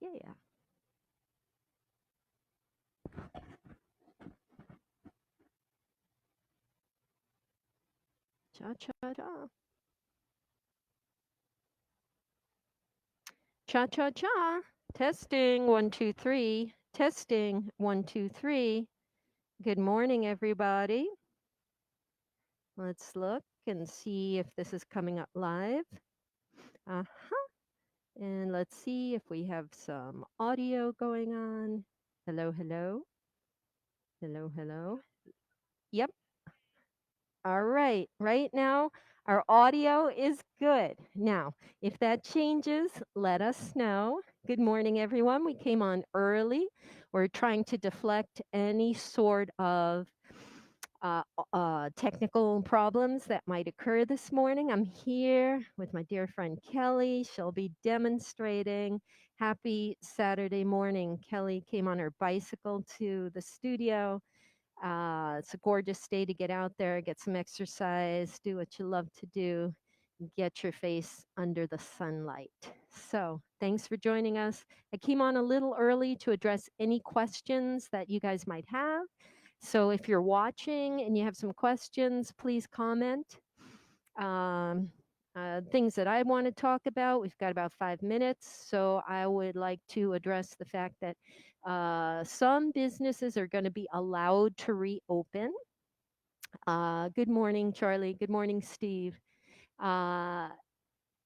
Yeah. Cha cha cha. Cha cha cha. Testing 1 2 3. Testing 1 2 3. Good morning, everybody. Let's look and see if this is coming up live. Uh-huh. And let's see if we have some audio going on. Hello, hello. Hello, hello. Yep. All right. Right now, our audio is good. Now, if that changes, let us know. Good morning, everyone. We came on early. We're trying to deflect any sort of uh, technical problems that might occur this morning. I'm here with my dear friend Kelly. She'll be demonstrating. Happy Saturday morning. Kelly came on her bicycle to the studio. It's a gorgeous day to get out there, get some exercise, do what you love to do, get your face under the sunlight. So, thanks for joining us. I came on a little early to address any questions that you guys might have. So, if you're watching and you have some questions, please comment. Um, things that I want to talk about. We've got about 5 minutes, so I would like to address the fact that some businesses are going to be allowed to reopen. Good morning, Charlie. Good morning, Steve. Uh,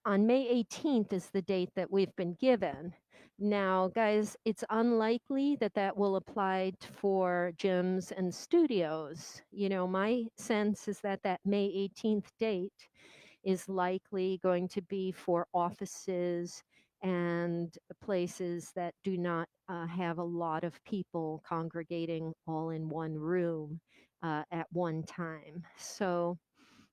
on May 18th is the date that we've been given. Now, guys, it's unlikely that that will apply for gyms and studios. You know, my sense is that that May 18th date is likely going to be for offices and places that do not have a lot of people congregating all in one room at one time. So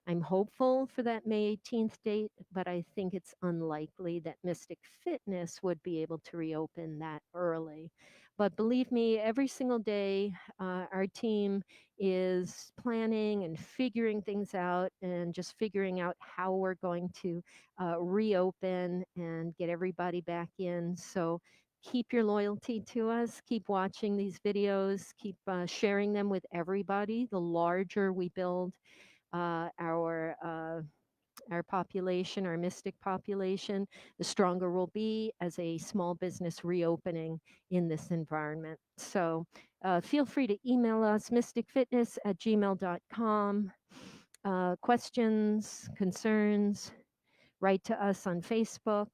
I'm hopeful for that May 18th date, but I think it's unlikely that Mystic Fitness would be able to reopen that early. But believe me, every single day, our team is planning and figuring things out and just figuring out how we're going to reopen and get everybody back in. So keep your loyalty to us, keep watching these videos, keep sharing them with everybody. The larger we build, our population, our mystic population, the stronger we'll be as a small business reopening in this environment. So feel free to email us, mysticfitness@gmail.com. Questions, concerns, write to us on Facebook,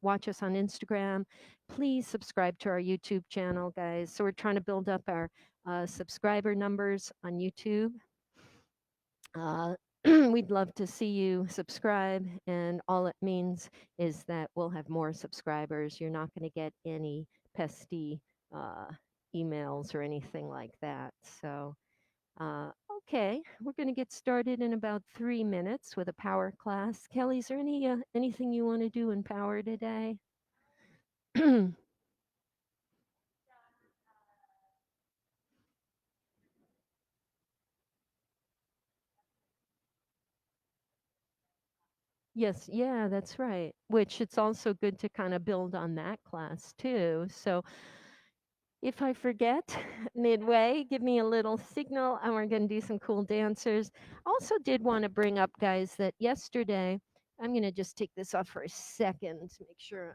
watch us on Instagram. Please subscribe to our YouTube channel, guys. So we're trying to build up our subscriber numbers on YouTube. We'd love to see you subscribe, and all it means is that we'll have more subscribers. You're not going to get any pesky uh, emails or anything like that. So, uh, okay, we're going to get started in about 3 minutes with a power class. Kelly, is there anything you want to do in power today? Yes, yeah, that's right. Which it's also good to kind of build on that class too. So if I forget midway, give me a little signal and we're going to do some cool dancers. Also, did want to bring up, guys, that yesterday, I'm going to just take this off for a second to make sure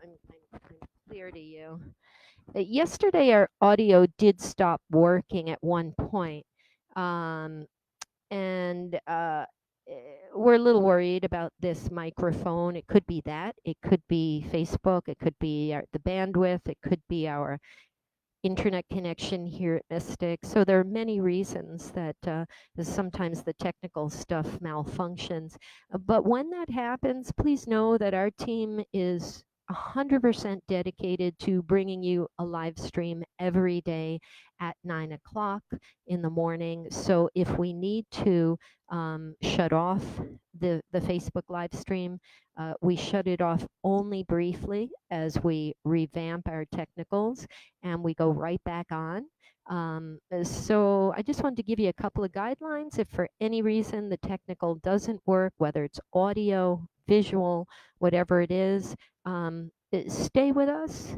I'm clear to you. That yesterday, our audio did stop working at one point. Um, and we're a little worried about this microphone. It could be that, it could be Facebook, it could be the bandwidth, it could be our internet connection here at Mystic. So there are many reasons that sometimes the technical stuff malfunctions. But when that happens, please know that our team is 100% dedicated to bringing you a live stream every day at 9 o'clock in the morning. So if we need to shut off the Facebook live stream, we shut it off only briefly as we revamp our technicals and we go right back on. So I just wanted to give you a couple of guidelines. If for any reason the technical doesn't work, whether it's audio, visual, whatever it is, stay with us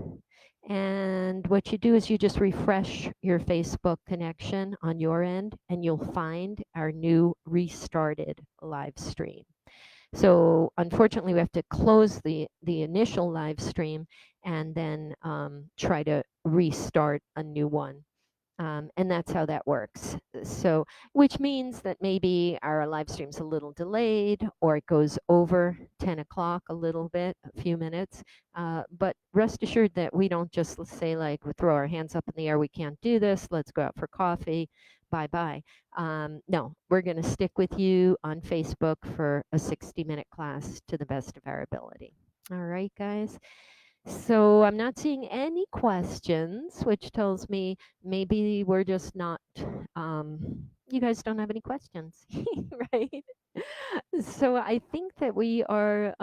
And what you do is you just refresh your Facebook connection on your end, and you'll find our new restarted live stream. So unfortunately, we have to close the initial live stream and then try to restart a new one. And that's how that works. So, which means that maybe our live stream's a little delayed or it goes over 10 o'clock a little bit, a few minutes. But rest assured that we don't just say, like, we throw our hands up in the air, we can't do this, let's go out for coffee, bye bye. No, we're going to stick with you on Facebook for a 60-minute class to the best of our ability. All right, guys. So I'm not seeing any questions, which tells me maybe we're just not, you guys don't have any questions, right? So I think that we are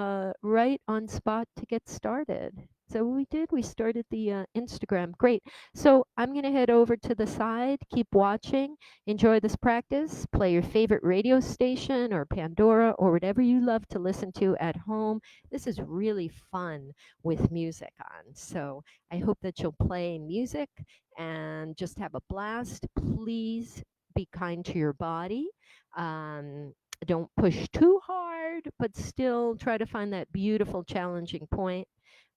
right on spot to get started. So we started the Instagram. Great. So I'm going to head over to the side, keep watching, enjoy this practice, play your favorite radio station or Pandora or whatever you love to listen to at home. This is really fun with music on. So I hope that you'll play music and just have a blast. Please be kind to your body. Don't push too hard, but still try to find that beautiful, challenging point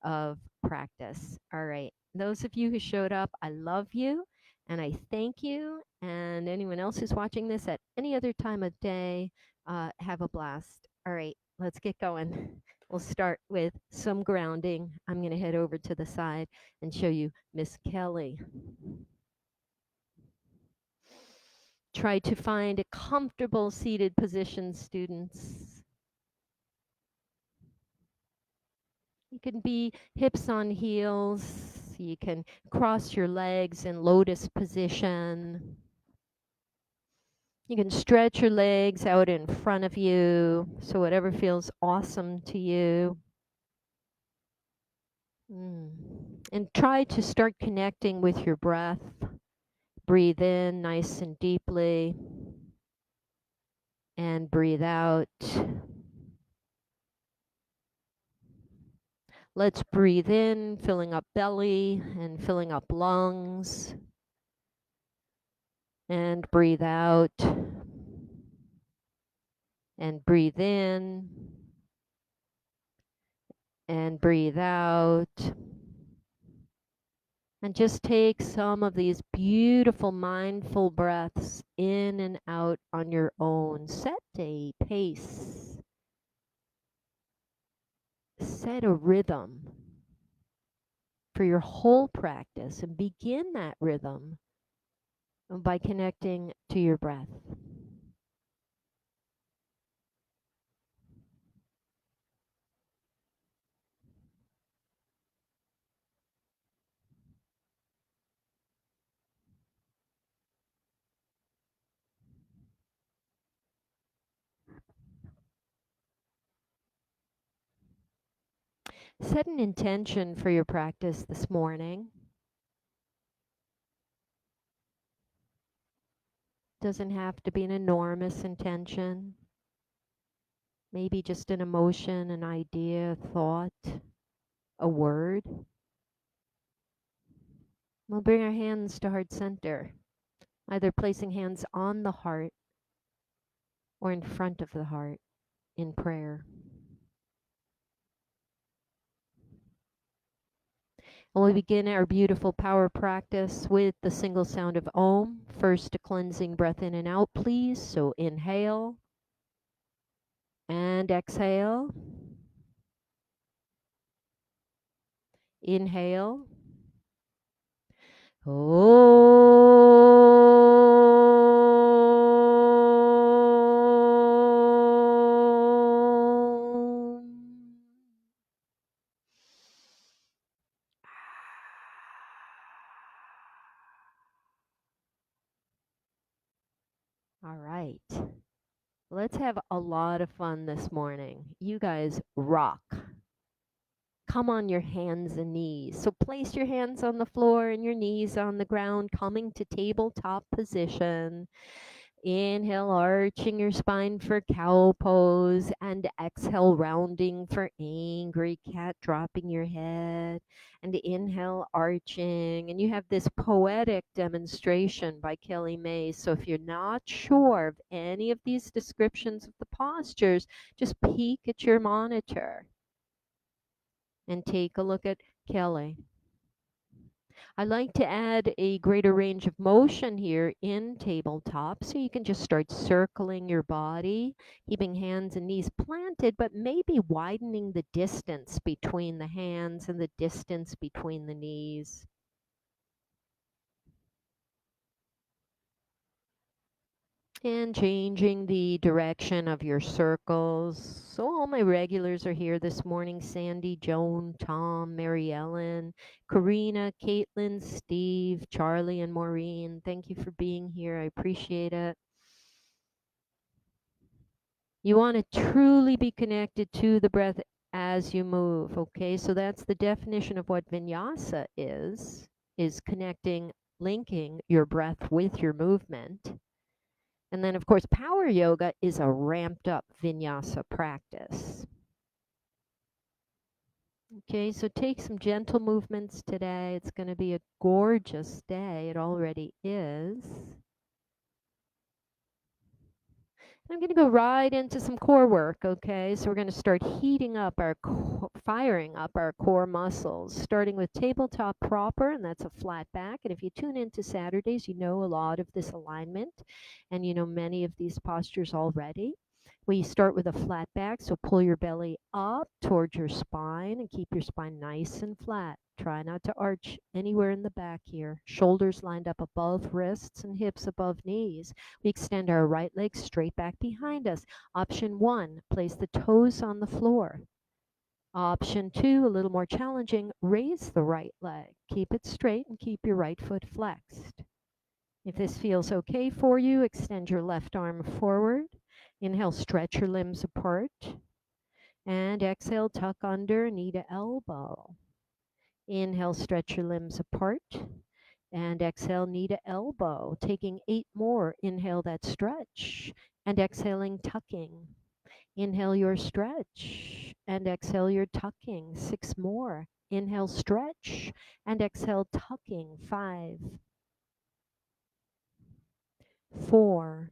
of practice. All right. Those of you who showed up, I love you and I thank you. And anyone else who's watching this at any other time of day, have a blast. All right, let's get going. We'll start with some grounding. I'm going to head over to the side and show you Miss Kelly. Try to find a comfortable seated position, students. You can be hips on heels. You can cross your legs in lotus position. You can stretch your legs out in front of you, so whatever feels awesome to you. And try to start connecting with your breath. Breathe in nice and deeply. And breathe out. Let's breathe in, filling up belly and filling up lungs. And breathe out. And breathe in. And breathe out. And just take some of these beautiful mindful breaths in and out on your own. Set a pace. Set a rhythm for your whole practice and begin that rhythm by connecting to your breath. Set an intention for your practice this morning. Doesn't have to be an enormous intention. Maybe just an emotion, an idea, a thought, a word. We'll bring our hands to heart center, either placing hands on the heart or in front of the heart in prayer. And we begin our beautiful power practice with the single sound of Om. First, a cleansing breath in and out, please. So inhale and exhale. Inhale. All right. Let's have a lot of fun this morning. You guys rock. Come on your hands and knees. So place your hands on the floor and your knees on the ground, coming to tabletop position. Inhale, arching your spine for cow pose, and exhale, rounding for angry cat, dropping your head. And inhale, arching. And you have this poetic demonstration by Kelly May. So if you're not sure of any of these descriptions of the postures, just peek at your monitor and take a look at Kelly. I like to add a greater range of motion here in tabletop, so you can just start circling your body, keeping hands and knees planted, but maybe widening the distance between the hands and the distance between the knees. And changing the direction of your circles. So all my regulars are here this morning: Sandy, Joan, Tom, Mary Ellen, Karina, Caitlin, Steve, Charlie, and Maureen. Thank you for being here. I appreciate it. You want to truly be connected to the breath as you move, okay? So that's the definition of what vinyasa is connecting, linking your breath with your movement. And then, of course, power yoga is a ramped up vinyasa practice. Okay, so take some gentle movements today. It's going to be a gorgeous day. It already is. I'm going to go right into some core work, okay? So we're going to start heating up our, firing up our core muscles, starting with tabletop proper, and that's a flat back. And if you tune into Saturdays, you know a lot of this alignment, and you know many of these postures already. We start with a flat back, so pull your belly up towards your spine and keep your spine nice and flat. Try not to arch anywhere in the back here. Shoulders lined up above wrists and hips above knees. We extend our right leg straight back behind us. Option 1, place the toes on the floor. Option 2, a little more challenging, raise the right leg. Keep it straight and keep your right foot flexed. If this feels okay for you, extend your left arm forward. Inhale, stretch your limbs apart. And exhale, tuck under, knee to elbow. Inhale, stretch your limbs apart. And exhale, knee to elbow. Taking 8 more. Inhale that stretch. And exhaling, tucking. Inhale your stretch. And exhale your tucking. 6 more. Inhale, stretch. And exhale, tucking. 5, 4,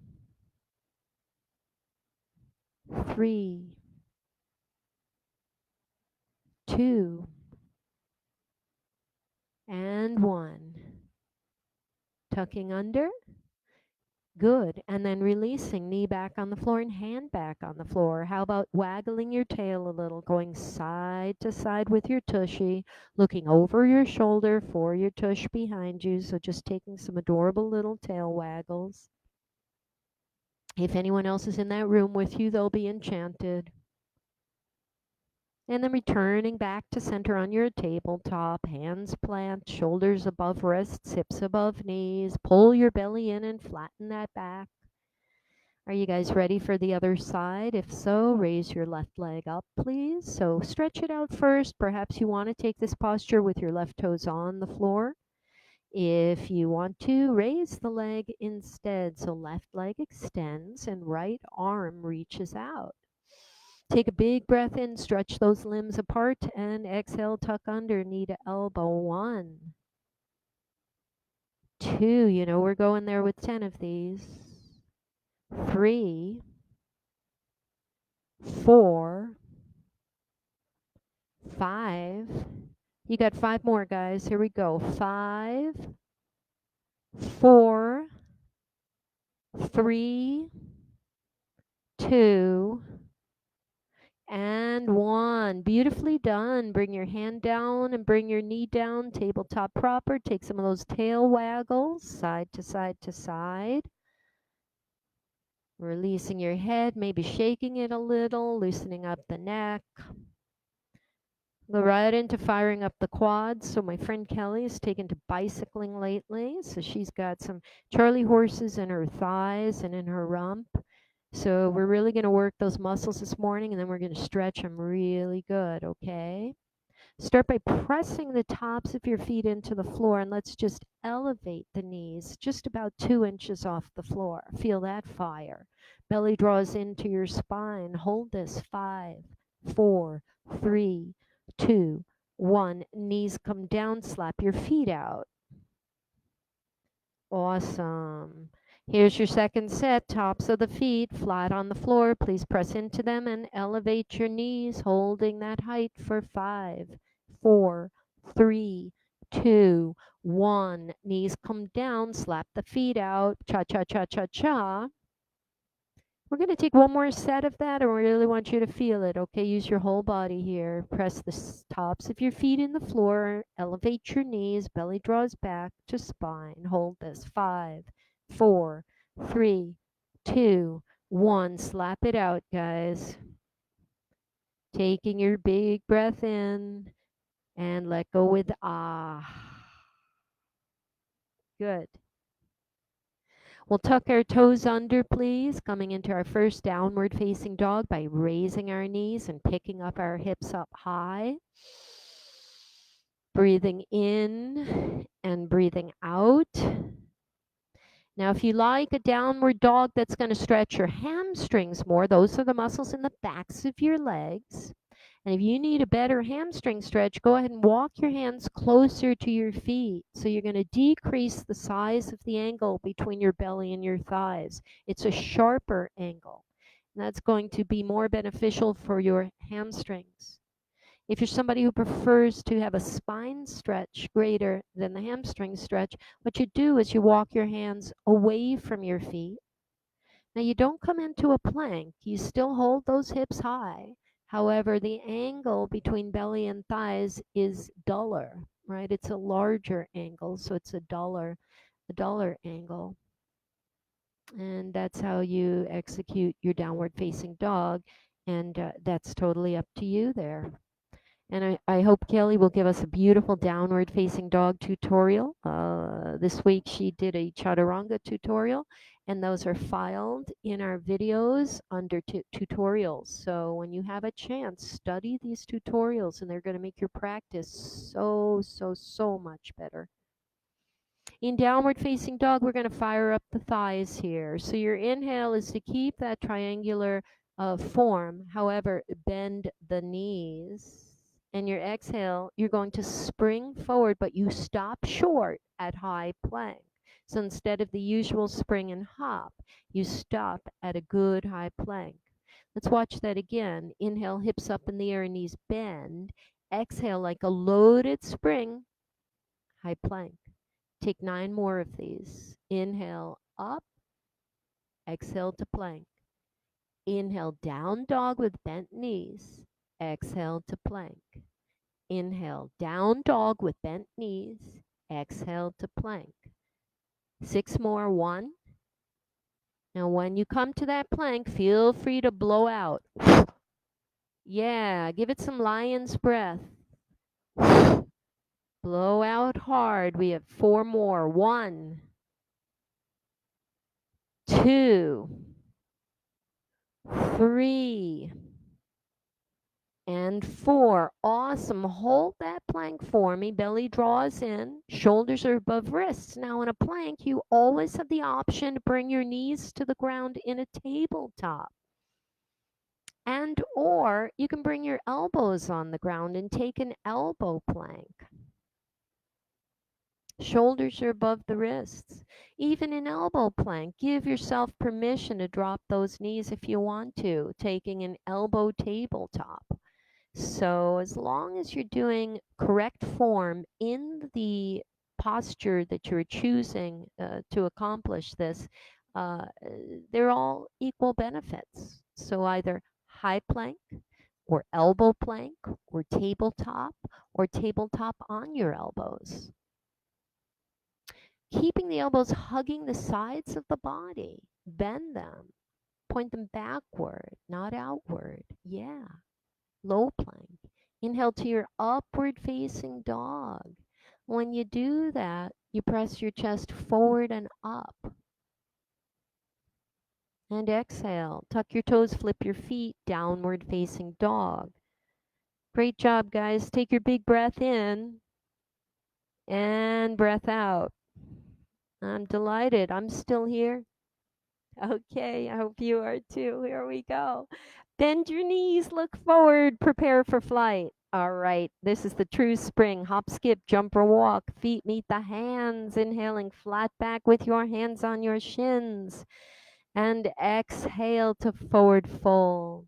3, 2, and 1. Tucking under. Good. And then releasing, knee back on the floor and hand back on the floor. How about waggling your tail a little, going side to side with your tushy, looking over your shoulder for your tush behind you. So just taking some adorable little tail waggles. If anyone else is in that room with you, they'll be enchanted. And then returning back to center on your tabletop, hands plant, shoulders above wrists, hips above knees. Pull your belly in and flatten that back. Are you guys ready for the other side? If so, raise your left leg up, please. So stretch it out first. Perhaps you want to take this posture with your left toes on the floor. If you want to, raise the leg instead. So left leg extends and right arm reaches out. Take a big breath in, stretch those limbs apart, and exhale, tuck under, knee to elbow. 1, 2, you know we're going there with 10 of these. 3, 4, 5. You got 5 more, guys. Here we go. 5, 4, 3, 2, and 1. Beautifully done. Bring your hand down and bring your knee down. Tabletop proper. Take some of those tail waggles, side to side to side. Releasing your head, maybe shaking it a little, loosening up the neck. Go right into firing up the quads. So my friend Kelly is taken to bicycling lately. So she's got some Charlie horses in her thighs and in her rump. So we're really going to work those muscles this morning, and then we're going to stretch them really good, okay? Start by pressing the tops of your feet into the floor, and let's just elevate the knees just about 2 inches off the floor. Feel that fire. Belly draws into your spine. Hold this. 5, 4, 3, 2, 1. Knees come down. Slap your feet out. Awesome. Here's your second set. Tops of the feet flat on the floor. Please press into them and elevate your knees, holding that height for 5, 4, 3, 2, 1. Knees come down. Slap the feet out. Cha cha cha cha cha. We're going to take one more set of that, and we really want you to feel it, okay? Use your whole body here. Press the tops of your feet in the floor. Elevate your knees. Belly draws back to spine. Hold this. 5, 4, 3, 2, 1. Slap it out, guys. Taking your big breath in and let go with ah. Good. We'll tuck our toes under, please, coming into our first downward facing dog by raising our knees and picking up our hips up high. Breathing in and breathing out. Now, if you like a downward dog that's going to stretch your hamstrings more, those are the muscles in the backs of your legs. And if you need a better hamstring stretch, go ahead and walk your hands closer to your feet. So you're going to decrease the size of the angle between your belly and your thighs. It's a sharper angle. And that's going to be more beneficial for your hamstrings. If you're somebody who prefers to have a spine stretch greater than the hamstring stretch, what you do is you walk your hands away from your feet. Now you don't come into a plank. You still hold those hips high. However, the angle between belly and thighs is duller, right? It's a larger angle, so it's a duller angle. And that's how you execute your downward facing dog. And that's totally up to you there. And I hope Kelly will give us a beautiful downward facing dog tutorial. This week she did a chaturanga tutorial, and those are filed in our videos under tutorials. So when you have a chance, study these tutorials, and they're going to make your practice so much better. In downward facing dog, we're going to fire up the thighs here. So your inhale is to keep that triangular form. However, bend the knees. And your exhale, you're going to spring forward, but you stop short at high plank. So instead of the usual spring and hop, you stop at a good high plank. Let's watch that again. Inhale, hips up in the air, knees bend. Exhale like a loaded spring, high plank. Take 9 more of these. Inhale up, exhale to plank. Inhale down dog with bent knees. Exhale to plank. Inhale down dog with bent knees. Exhale to plank. 6 more. 1. Now when you come to that plank, feel free to blow out. Yeah, give it some lion's breath. Blow out hard. We have 4 more. 1, 2, 3, and 4. Awesome. Hold that plank for me. Belly draws in. Shoulders are above wrists. Now in a plank, you always have the option to bring your knees to the ground in a tabletop. And or you can bring your elbows on the ground and take an elbow plank. Shoulders are above the wrists. Even in elbow plank, give yourself permission to drop those knees if you want to, taking an elbow tabletop. So as long as you're doing correct form in the posture that you're choosing to accomplish this, they're all equal benefits. So either high plank or elbow plank or tabletop on your elbows. Keeping the elbows hugging the sides of the body. Bend them. Point them backward, not outward. Yeah. Low plank. Inhale to your upward facing dog. When you do that, you press your chest forward and up. And exhale. Tuck your toes, flip your feet, downward facing dog. Great job, guys. Take your big breath in and breath out. I'm delighted. I'm still here. Okay, I hope you are too. Here we go. Bend your knees, look forward, prepare for flight. All right, this is the true spring. Hop, skip, jump, or walk. Feet meet the hands. Inhaling flat back with your hands on your shins. And exhale to forward fold.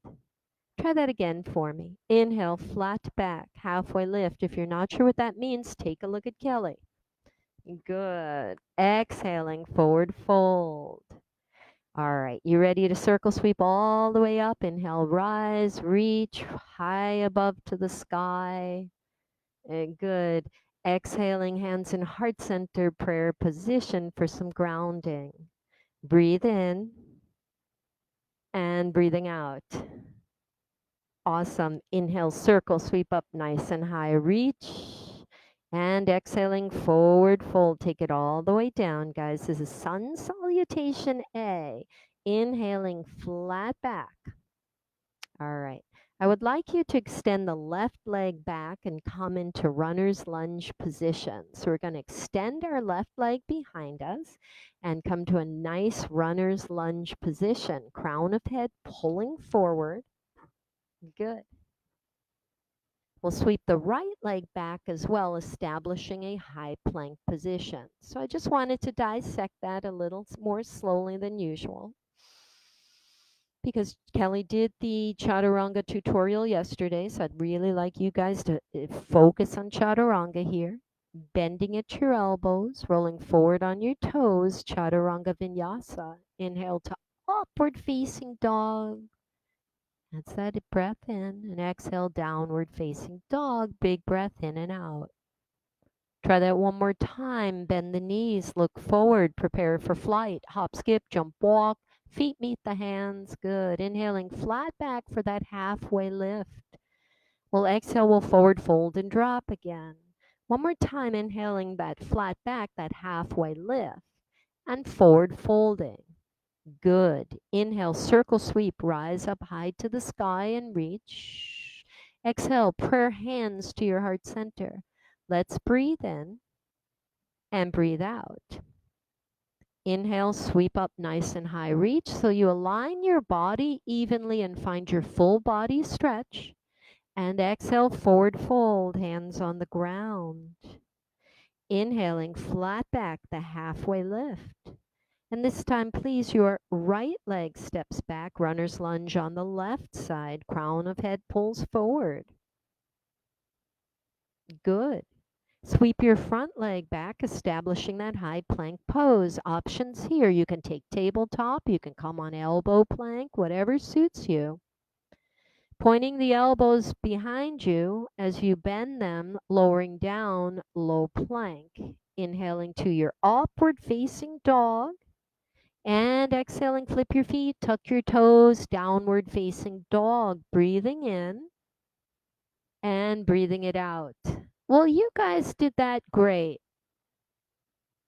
Try that again for me. Inhale, flat back, halfway lift. If you're not sure what that means, take a look at Kelly. Good. Exhaling, forward fold. All right, you ready to circle sweep all the way up? Inhale, rise, reach high above to the sky. Good. Exhaling, hands in heart center prayer position for some grounding. Breathe in and breathing out. Awesome. Inhale, circle, sweep up nice and high, reach. And exhaling, forward fold. Take it all the way down, guys. This is sun salutation A. Inhaling, flat back. All right. I would like you to extend the left leg back and come into runner's lunge position. So we're going to extend our left leg behind us and come to a nice runner's lunge position. Crown of head pulling forward. Good. We'll sweep the right leg back as well, establishing a high plank position. So I just wanted to dissect that a little more slowly than usual, because Kelly did the chaturanga tutorial yesterday, so I'd really like you guys to focus on chaturanga here. Bending at your elbows, rolling forward on your toes, chaturanga vinyasa. Inhale to upward facing dog. That's that breath in, and exhale, downward facing dog. Big breath in and out. Try that one more time. Bend the knees, look forward, prepare for flight. Hop, skip, jump, walk. Feet meet the hands. Good. Inhaling flat back for that halfway lift. We'll exhale, we'll forward fold and drop again. One more time, inhaling that flat back, that halfway lift, and forward folding. Good. Inhale, circle sweep, rise up high to the sky and reach. Exhale, prayer hands to your heart center. Let's breathe in and breathe out. Inhale, sweep up nice and high, reach. So you align your body evenly and find your full body stretch. And exhale, forward fold, hands on the ground. Inhaling, flat back, the halfway lift. And this time, please, your right leg steps back, runner's lunge on the left side, crown of head pulls forward. Good. Sweep your front leg back, establishing that high plank pose. Options here. You can take tabletop, you can come on elbow plank, whatever suits you. Pointing the elbows behind you as you bend them, lowering down, low plank. Inhaling to your upward facing dog. And exhaling, flip your feet, tuck your toes, downward facing dog. Breathing in and breathing it out. Well, you guys did that great.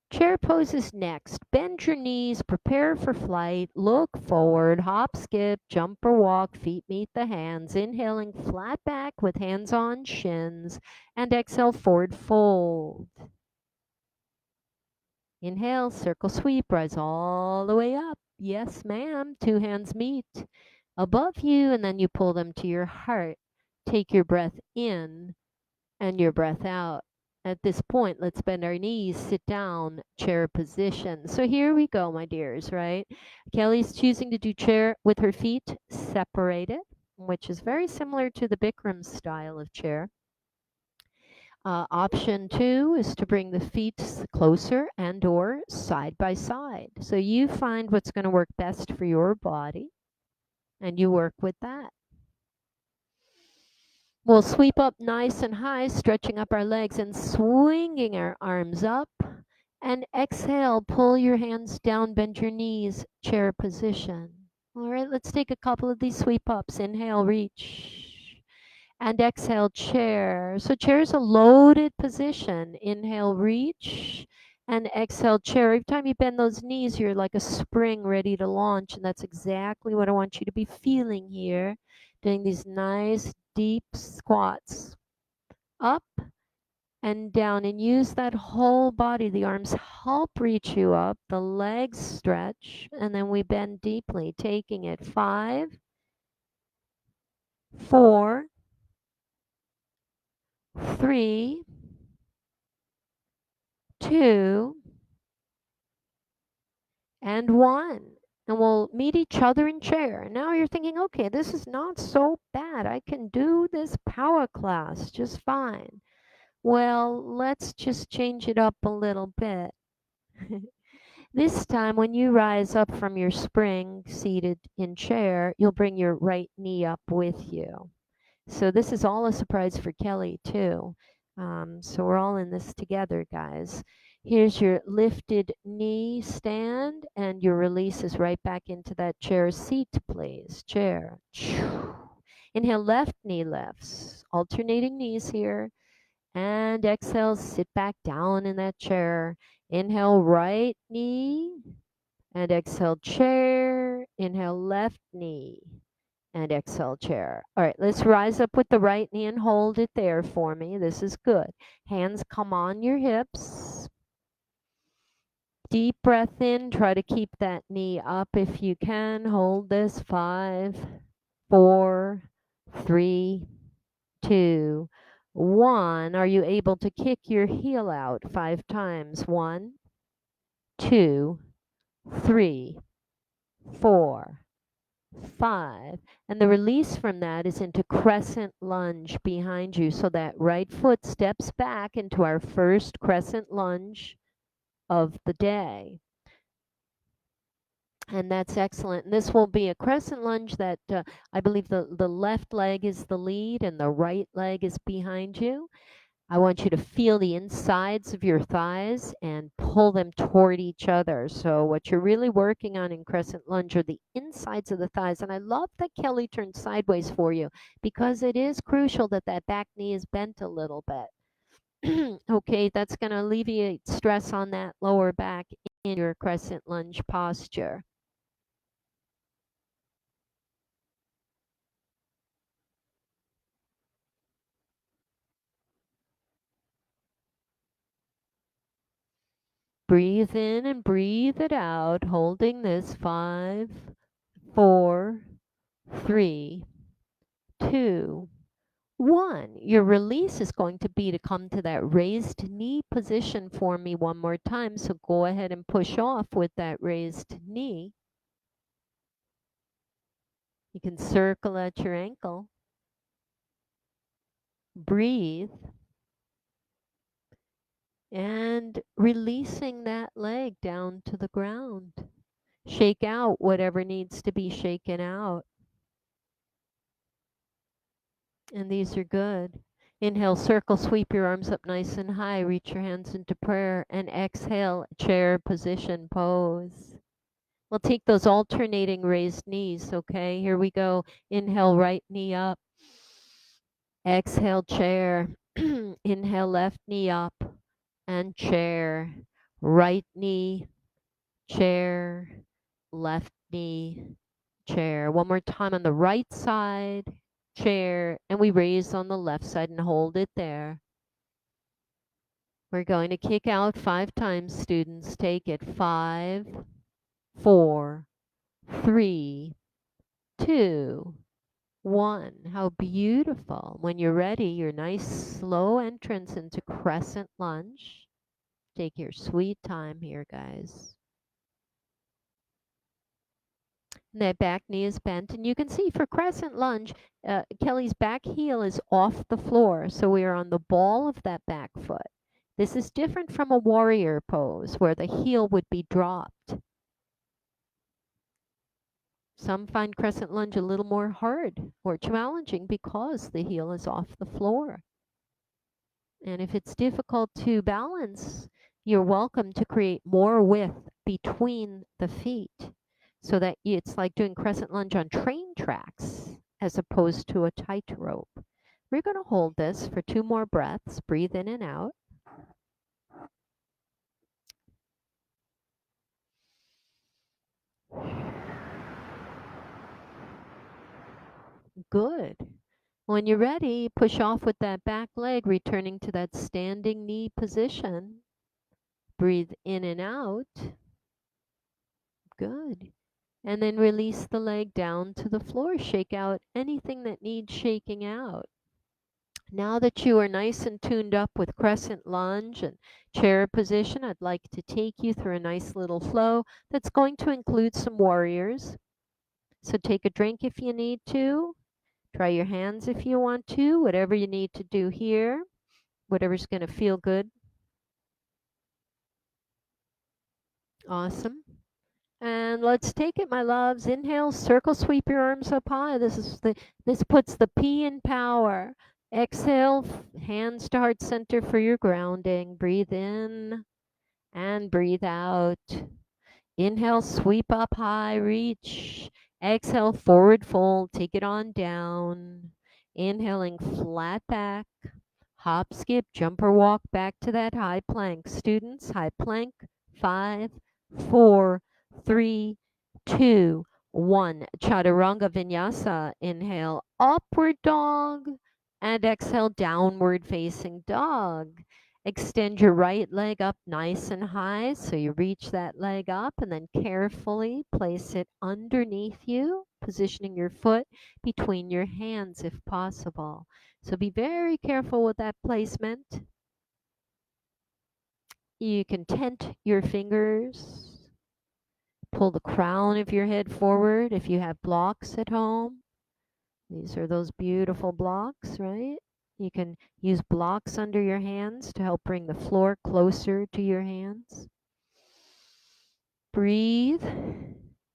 Chair poses next. Bend your knees, prepare for flight, look forward, hop, skip, jump or walk, feet meet the hands. Inhaling flat back with hands on shins, and exhale, forward fold. Inhale, circle sweep, rise all the way up. Yes, ma'am. Two hands meet above you, and then you pull them to your heart. Take your breath in and your breath out. At this point, let's bend our knees, sit down, chair position. So here we go, my dears, right? Kelly's choosing to do chair with her feet separated, which is very similar to the Bikram style of chair. Option 2 is to bring the feet closer and or side by side. So you find what's going to work best for your body and you work with that. We'll sweep up nice and high, stretching up our legs and swinging our arms up. And exhale, pull your hands down, bend your knees, chair position. All right, let's take a couple of these sweep ups. Inhale, reach. And exhale, chair. So chair is a loaded position. Inhale, reach. And exhale, chair. Every time you bend those knees, you're like a spring ready to launch. And that's exactly what I want you to be feeling here. Doing these nice deep squats. Up and down, and use that whole body. The arms help reach you up, the legs stretch, and then we bend deeply, taking it 5, 4, 3, 2, and 1. And we'll meet each other in chair. And now you're thinking, okay, this is not so bad. I can do this power class just fine. Well, let's just change it up a little bit. This time, when you rise up from your spring seated in chair, you'll bring your right knee up with you. So this is all a surprise for Kelly too. So we're all in this together, guys. Here's your lifted knee stand, and your release is right back into that chair seat, please. Chair. Inhale, left knee lifts. Alternating knees here. And exhale, sit back down in that chair. Inhale, right knee. And exhale, chair. Inhale, left knee. And exhale, chair. All right, let's rise up with the right knee and hold it there for me. This is good. Hands come on your hips. Deep breath in. Try to keep that knee up if you can. Hold this. 5, 4, 3, 2, 1. Are you able to kick your heel out 5 times? 1, 2, 3, 4, 5. And the release from that is into crescent lunge behind you. So that right foot steps back into our first crescent lunge of the day. And that's excellent. And this will be a crescent lunge that I believe the left leg is the lead and the right leg is behind you. I want you to feel the insides of your thighs and pull them toward each other. So what you're really working on in crescent lunge are the insides of the thighs. And I love that Kelly turned sideways for you because it is crucial that that back knee is bent a little bit. Okay, that's going to alleviate stress on that lower back in your crescent lunge posture. Breathe in and breathe it out, holding this. 5, 4, 3, 2, 1. Your release is going to be to come to that raised knee position for me one more time. So go ahead and push off with that raised knee. You can circle at your ankle. Breathe. And releasing that leg down to the ground. Shake out whatever needs to be shaken out. And these are good. Inhale, circle, sweep your arms up nice and high. Reach your hands into prayer. And exhale, chair position pose. We'll take those alternating raised knees, okay? Here we go. Inhale, right knee up. Exhale, chair. Inhale, left knee up. And chair. Right knee, chair. Left knee, chair. One more time on the right side, chair. And we raise on the left side and hold it there. We're going to kick out 5 times, students. Take it. 5, 4, 3, 2, 1. How beautiful. When you're ready, your nice slow entrance into crescent lunge. Take your sweet time here, guys. And that back knee is bent. And you can see for crescent lunge, Kelly's back heel is off the floor. So we are on the ball of that back foot. This is different from a warrior pose where the heel would be dropped. Some find crescent lunge a little more hard or challenging because the heel is off the floor. And if it's difficult to balance, you're welcome to create more width between the feet so that it's like doing crescent lunge on train tracks as opposed to a tightrope. We're going to hold this for 2 more breaths. Breathe in and out. Good. When you're ready, push off with that back leg, returning to that standing knee position. Breathe in and out. Good. And then release the leg down to the floor. Shake out anything that needs shaking out. Now that you are nice and tuned up with crescent lunge and chair position, I'd like to take you through a nice little flow that's going to include some warriors. So take a drink if you need to. Try your hands if you want to. Whatever you need to do here. Whatever's going to feel good. Awesome. And let's take it, my loves. Inhale, circle, sweep your arms up high. This puts the P in power. Exhale, hands to heart center for your grounding. Breathe in and breathe out. Inhale, sweep up high, reach. Exhale, forward fold, take it on down. Inhaling, flat back. Hop, skip, jump or walk back to that high plank. Students, high plank. 5, 4, 3, 2, 1. Chaturanga Vinyasa. Inhale, upward dog. And exhale, downward facing dog. Extend your right leg up nice and high so you reach that leg up and then carefully place it underneath you, positioning your foot between your hands if possible. So be very careful with that placement. You can tent your fingers, pull the crown of your head forward if you have blocks at home. These are those beautiful blocks, right? You can use blocks under your hands to help bring the floor closer to your hands. Breathe.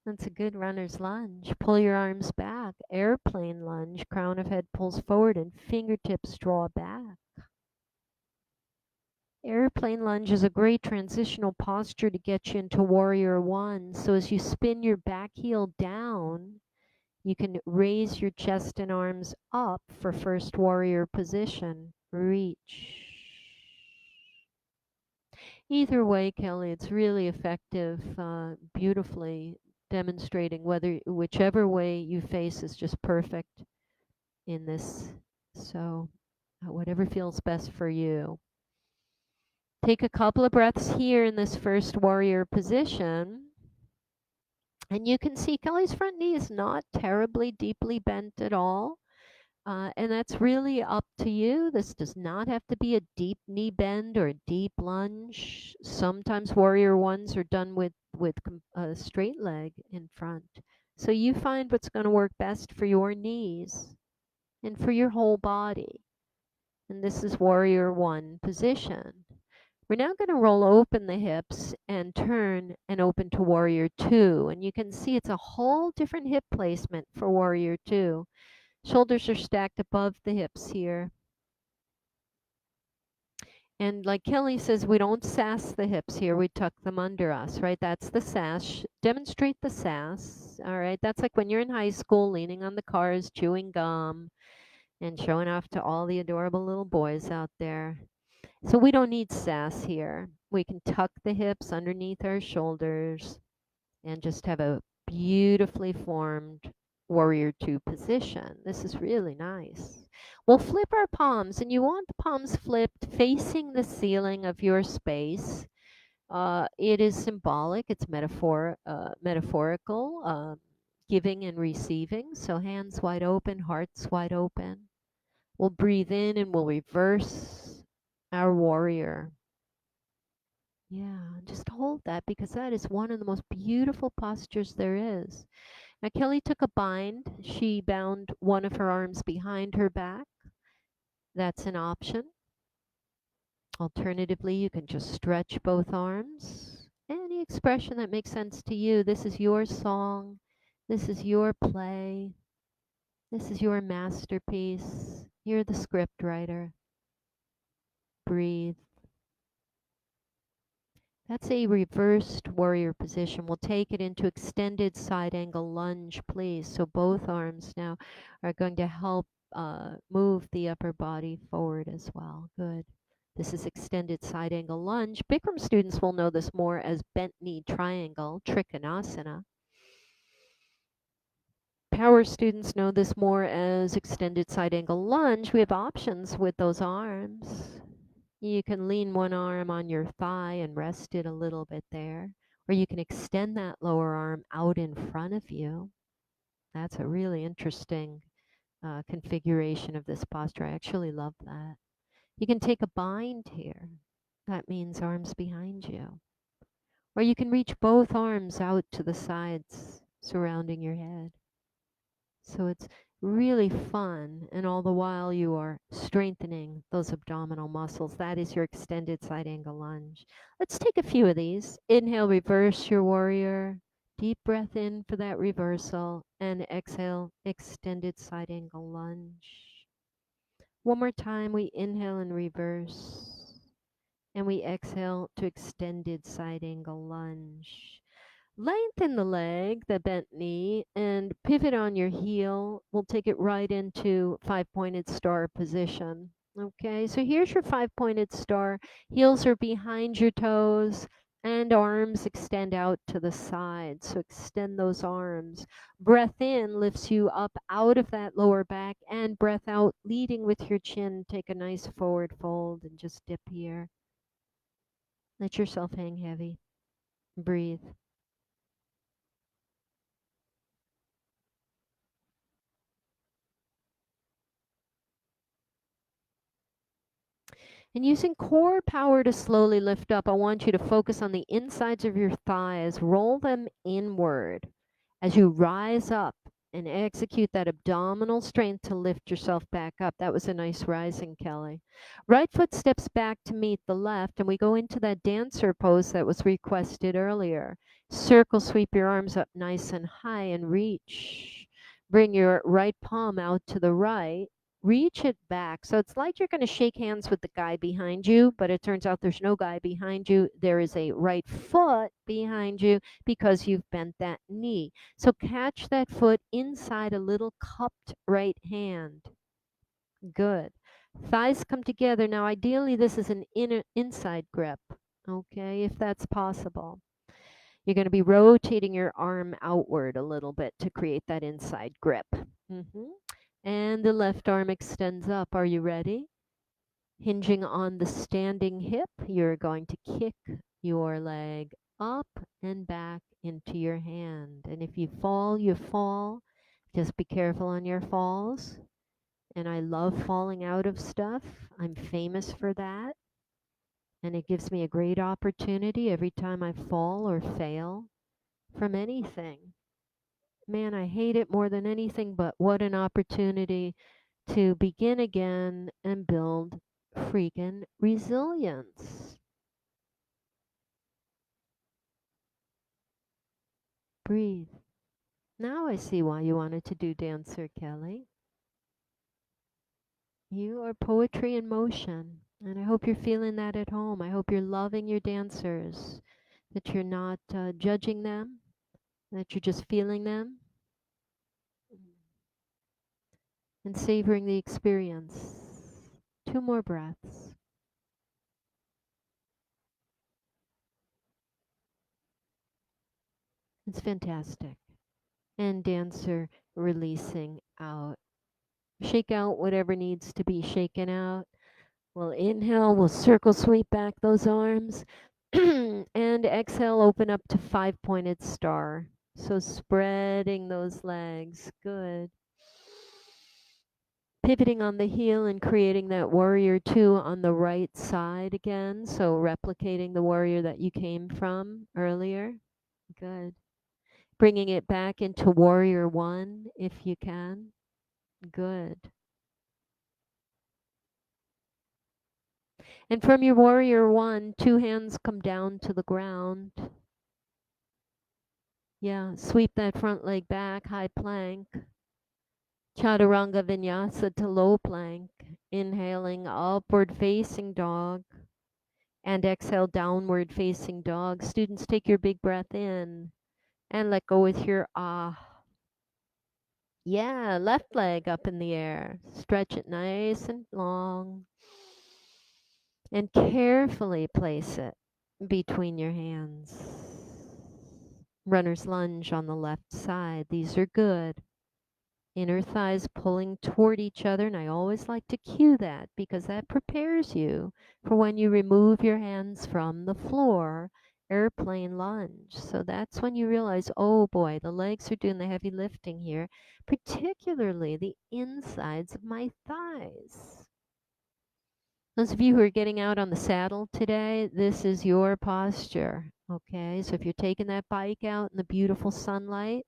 That's a good runner's lunge. Pull your arms back. Airplane lunge. Crown of head pulls forward and fingertips draw back. Airplane lunge is a great transitional posture to get you into warrior one. So as you spin your back heel down, you can raise your chest and arms up for first warrior position. Reach. Either way, Kelly, it's really effective, beautifully demonstrating whichever way you face is just perfect in this. So whatever feels best for you. Take a couple of breaths here in this first warrior position. And you can see Kelly's front knee is not terribly deeply bent at all. And that's really up to you. This does not have to be a deep knee bend or a deep lunge. Sometimes warrior ones are done with a straight leg in front. So you find what's going to work best for your knees and for your whole body. And this is warrior one position. We're now going to roll open the hips and turn and open to warrior two. And you can see it's a whole different hip placement for warrior two. Shoulders are stacked above the hips here. And like Kelly says, we don't sass the hips here. We tuck them under us, right? That's the sass. Demonstrate the sass, all right? That's like when you're in high school, leaning on the cars, chewing gum, and showing off to all the adorable little boys out there. So we don't need sass here. We can tuck the hips underneath our shoulders and just have a beautifully formed warrior two position. This is really nice. We'll flip our palms, and you want the palms flipped facing the ceiling of your space. It is symbolic. It's metaphorical, giving and receiving. So hands wide open, hearts wide open. We'll breathe in and we'll reverse our warrior. Yeah, just hold that because that is one of the most beautiful postures there is. Now, Kelly took a bind. She bound one of her arms behind her back. That's an option. Alternatively, you can just stretch both arms. Any expression that makes sense to you. This is your song. This is your play. This is your masterpiece. You're the script writer. Breathe. That's a reversed warrior position. We'll take it into extended side angle lunge, please. So both arms now are going to help move the upper body forward as well. Good. This is extended side angle lunge. Bikram students will know this more as bent knee triangle, Trikonasana. Power students know this more as extended side angle lunge. We have options with those arms. You can lean one arm on your thigh and rest it a little bit there, or you can extend that lower arm out in front of you. That's a really interesting configuration of this posture. I actually love that. You can take a bind here. That means arms behind you. Or you can reach both arms out to the sides surrounding your head. So it's really fun, and all the while you are strengthening those abdominal muscles. That is your extended side angle lunge. Let's take a few of these. Inhale, reverse your warrior. Deep breath in for that reversal, and exhale, extended side angle lunge. One more time, we inhale and reverse, and we exhale to extended side angle lunge. Lengthen the leg, the bent knee, and pivot on your heel. We'll take it right into five-pointed star position. Okay, so here's your five-pointed star. Heels are behind your toes and arms extend out to the side. So extend those arms. Breath in lifts you up out of that lower back, and breath out, leading with your chin. Take a nice forward fold and just dip here. Let yourself hang heavy. Breathe. And using core power to slowly lift up, I want you to focus on the insides of your thighs. Roll them inward as you rise up and execute that abdominal strength to lift yourself back up. That was a nice rising, Kelly. Right foot steps back to meet the left, and we go into that dancer pose that was requested earlier. Circle sweep your arms up nice and high and reach. Bring your right palm out to the right. Reach it back. So it's like you're going to shake hands with the guy behind you, but it turns out there's no guy behind you. There is a right foot behind you because you've bent that knee. So catch that foot inside a little cupped right hand. Good. Thighs come together. Now, ideally, this is an inside grip, okay, if that's possible. You're going to be rotating your arm outward a little bit to create that inside grip. And the left arm extends up. Are you ready? Hinging on the standing hip, you're going to kick your leg up and back into your hand. And if you fall, you fall. Just be careful on your falls. And I love falling out of stuff. I'm famous for that. And it gives me a great opportunity every time I fall or fail from anything. Man, I hate it more than anything, but what an opportunity to begin again and build freaking resilience. Breathe. Now I see why you wanted to do Dancer, Kelly. You are poetry in motion, and I hope you're feeling that at home. I hope you're loving your dancers, that you're not judging them, that you're just feeling them and savoring the experience. 2 more breaths. It's fantastic. And dancer releasing out. Shake out whatever needs to be shaken out. We'll inhale, we'll circle sweep back those arms. And exhale, open up to five-pointed star. So spreading those legs. Good. Pivoting on the heel and creating that warrior two on the right side again. So replicating the warrior that you came from earlier. Good. Bringing it back into warrior one if you can. Good. And from your warrior one, 2 hands come down to the ground. Yeah, sweep that front leg back, high plank. Chaturanga Vinyasa to low plank. Inhaling upward facing dog. And exhale downward facing dog. Students, take your big breath in and let go with your ah. Yeah, left leg up in the air. Stretch it nice and long. And carefully place it between your hands. Runner's lunge on the left side. These are good. Inner thighs pulling toward each other, and I always like to cue that because that prepares you for when you remove your hands from the floor, airplane lunge. So that's when you realize, oh boy, the legs are doing the heavy lifting here, particularly the insides of my thighs. Those of you who are getting out on the saddle today, this is your posture. Okay, so if you're taking that bike out in the beautiful sunlight,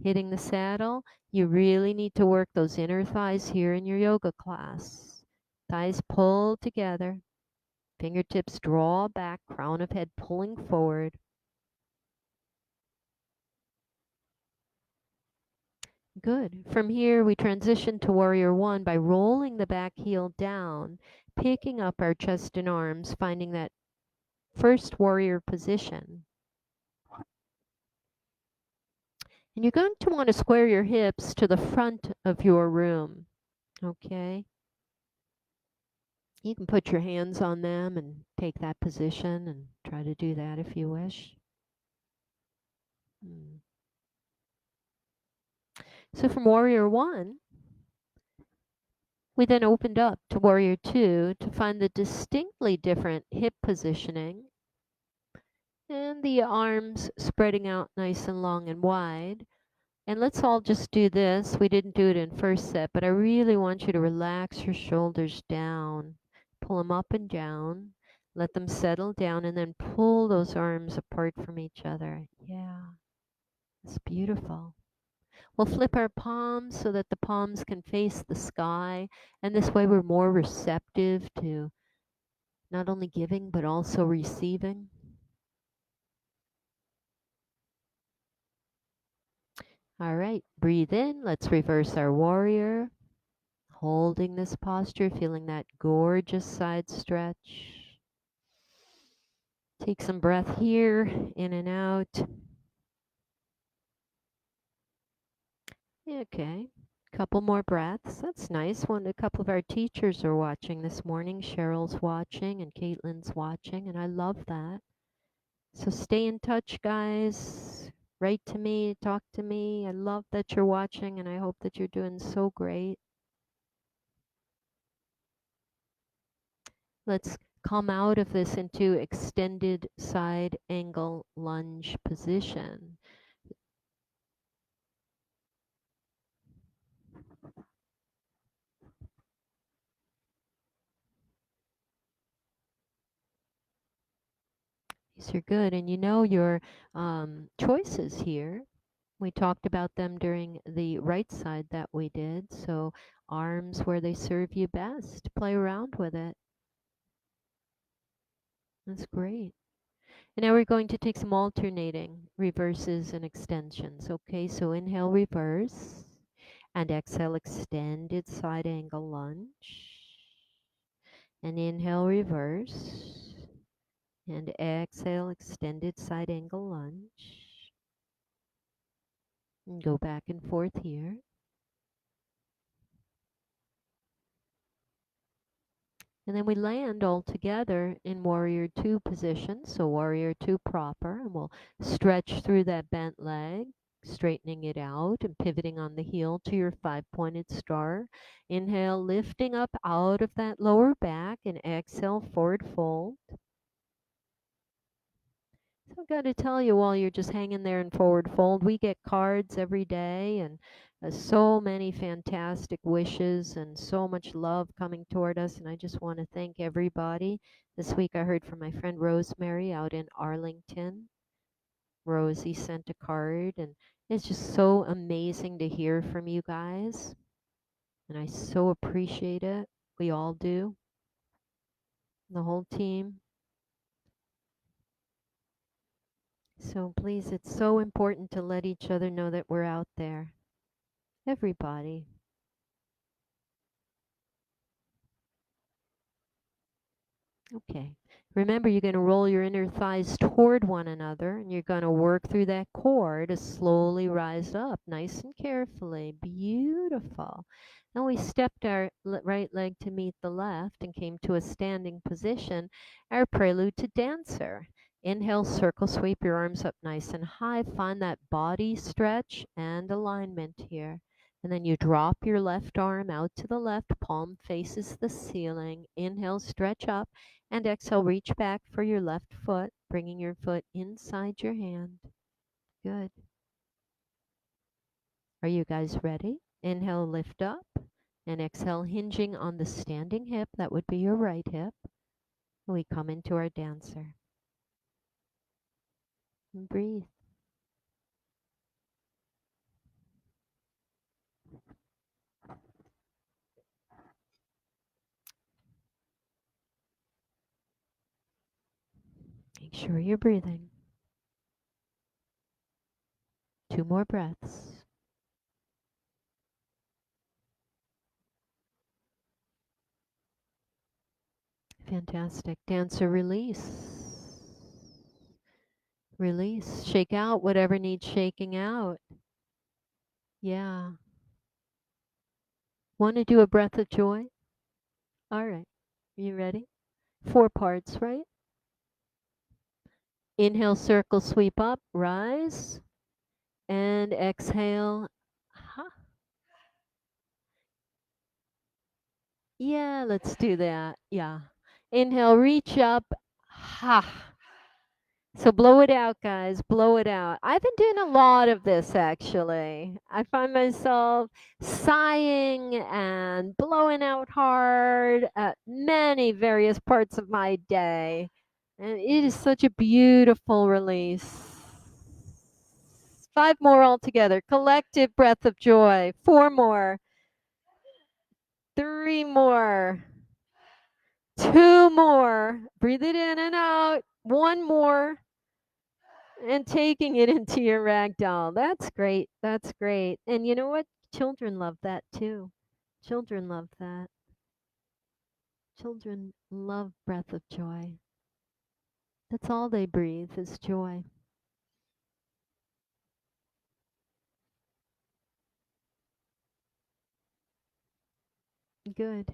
hitting the saddle, you really need to work those inner thighs here in your yoga class. Thighs pull together, fingertips draw back, crown of head pulling forward. Good. From here, we transition to Warrior One by rolling the back heel down, picking up our chest and arms, finding that first warrior position. And you're going to want to square your hips to the front of your room, okay? You can put your hands on them and take that position and try to do that if you wish. So from Warrior One, we then opened up to Warrior Two to find the distinctly different hip positioning and the arms spreading out nice and long and wide. And let's all just do this. We didn't do it in first set, but I really want you to relax your shoulders down. Pull them up and down. Let them settle down and then pull those arms apart from each other. Yeah, it's beautiful. We'll flip our palms so that the palms can face the sky. And this way we're more receptive to not only giving, but also receiving. All right, breathe in. Let's reverse our warrior. Holding this posture, feeling that gorgeous side stretch. Take some breath here, in and out. Okay, couple more breaths. That's nice. A couple of our teachers are watching this morning. Cheryl's watching and Caitlin's watching, and I love that. So stay in touch, guys. Write to me, talk to me. I love that you're watching, and I hope that you're doing so great. Let's come out of this into extended side angle lunge position. These are good. And you know your choices here. We talked about them during the right side that we did. So arms where they serve you best. Play around with it. That's great. And now we're going to take some alternating reverses and extensions. Okay, so inhale, reverse. And exhale, extended side angle lunge. And inhale, reverse. And exhale, extended side angle lunge. And go back and forth here. And then we land all together in Warrior Two position. So Warrior Two proper. And we'll stretch through that bent leg, straightening it out and pivoting on the heel to your five-pointed star. Inhale, lifting up out of that lower back, and exhale, forward fold. So I've got to tell you, while you're just hanging there in forward fold, we get cards every day and so many fantastic wishes and so much love coming toward us. And I just want to thank everybody. This week I heard from my friend Rosemary out in Arlington. Rosie sent a card, and it's just so amazing to hear from you guys. And I so appreciate it. We all do. The whole team. So please, it's so important to let each other know that we're out there. Everybody. Okay. Remember, you're going to roll your inner thighs toward one another, and you're going to work through that core to slowly rise up, nice and carefully. Beautiful. Now we stepped our right leg to meet the left and came to a standing position, our prelude to dancer. Inhale, circle sweep your arms up nice and high. Find that body stretch and alignment here. And then you drop your left arm out to the left, palm faces the ceiling. Inhale, stretch up, and exhale, reach back for your left foot, bringing your foot inside your hand. Good. Are you guys ready? Inhale, lift up, and exhale, hinging on the standing hip. That would be your right hip. We come into our dancer. And breathe. Make sure you're breathing. 2 more breaths. Fantastic. Dancer, release. Release. Shake out whatever needs shaking out. Yeah. Want to do a breath of joy? All right. You ready? 4 parts, right? Inhale, circle, sweep up, rise. And exhale. Ha. Yeah, let's do that. Yeah. Inhale, reach up. Ha. So blow it out, guys. Blow it out. I've been doing a lot of this actually. I find myself sighing and blowing out hard at many various parts of my day. And it is such a beautiful release. 5 more altogether. Collective breath of joy. 4 more. 3 more. 2 more. Breathe it in and out. 1 more. And taking it into your ragdoll. That's great. That's great. And you know what? Children love that too. Children love that. Children love breath of joy. That's all they breathe is joy. Good.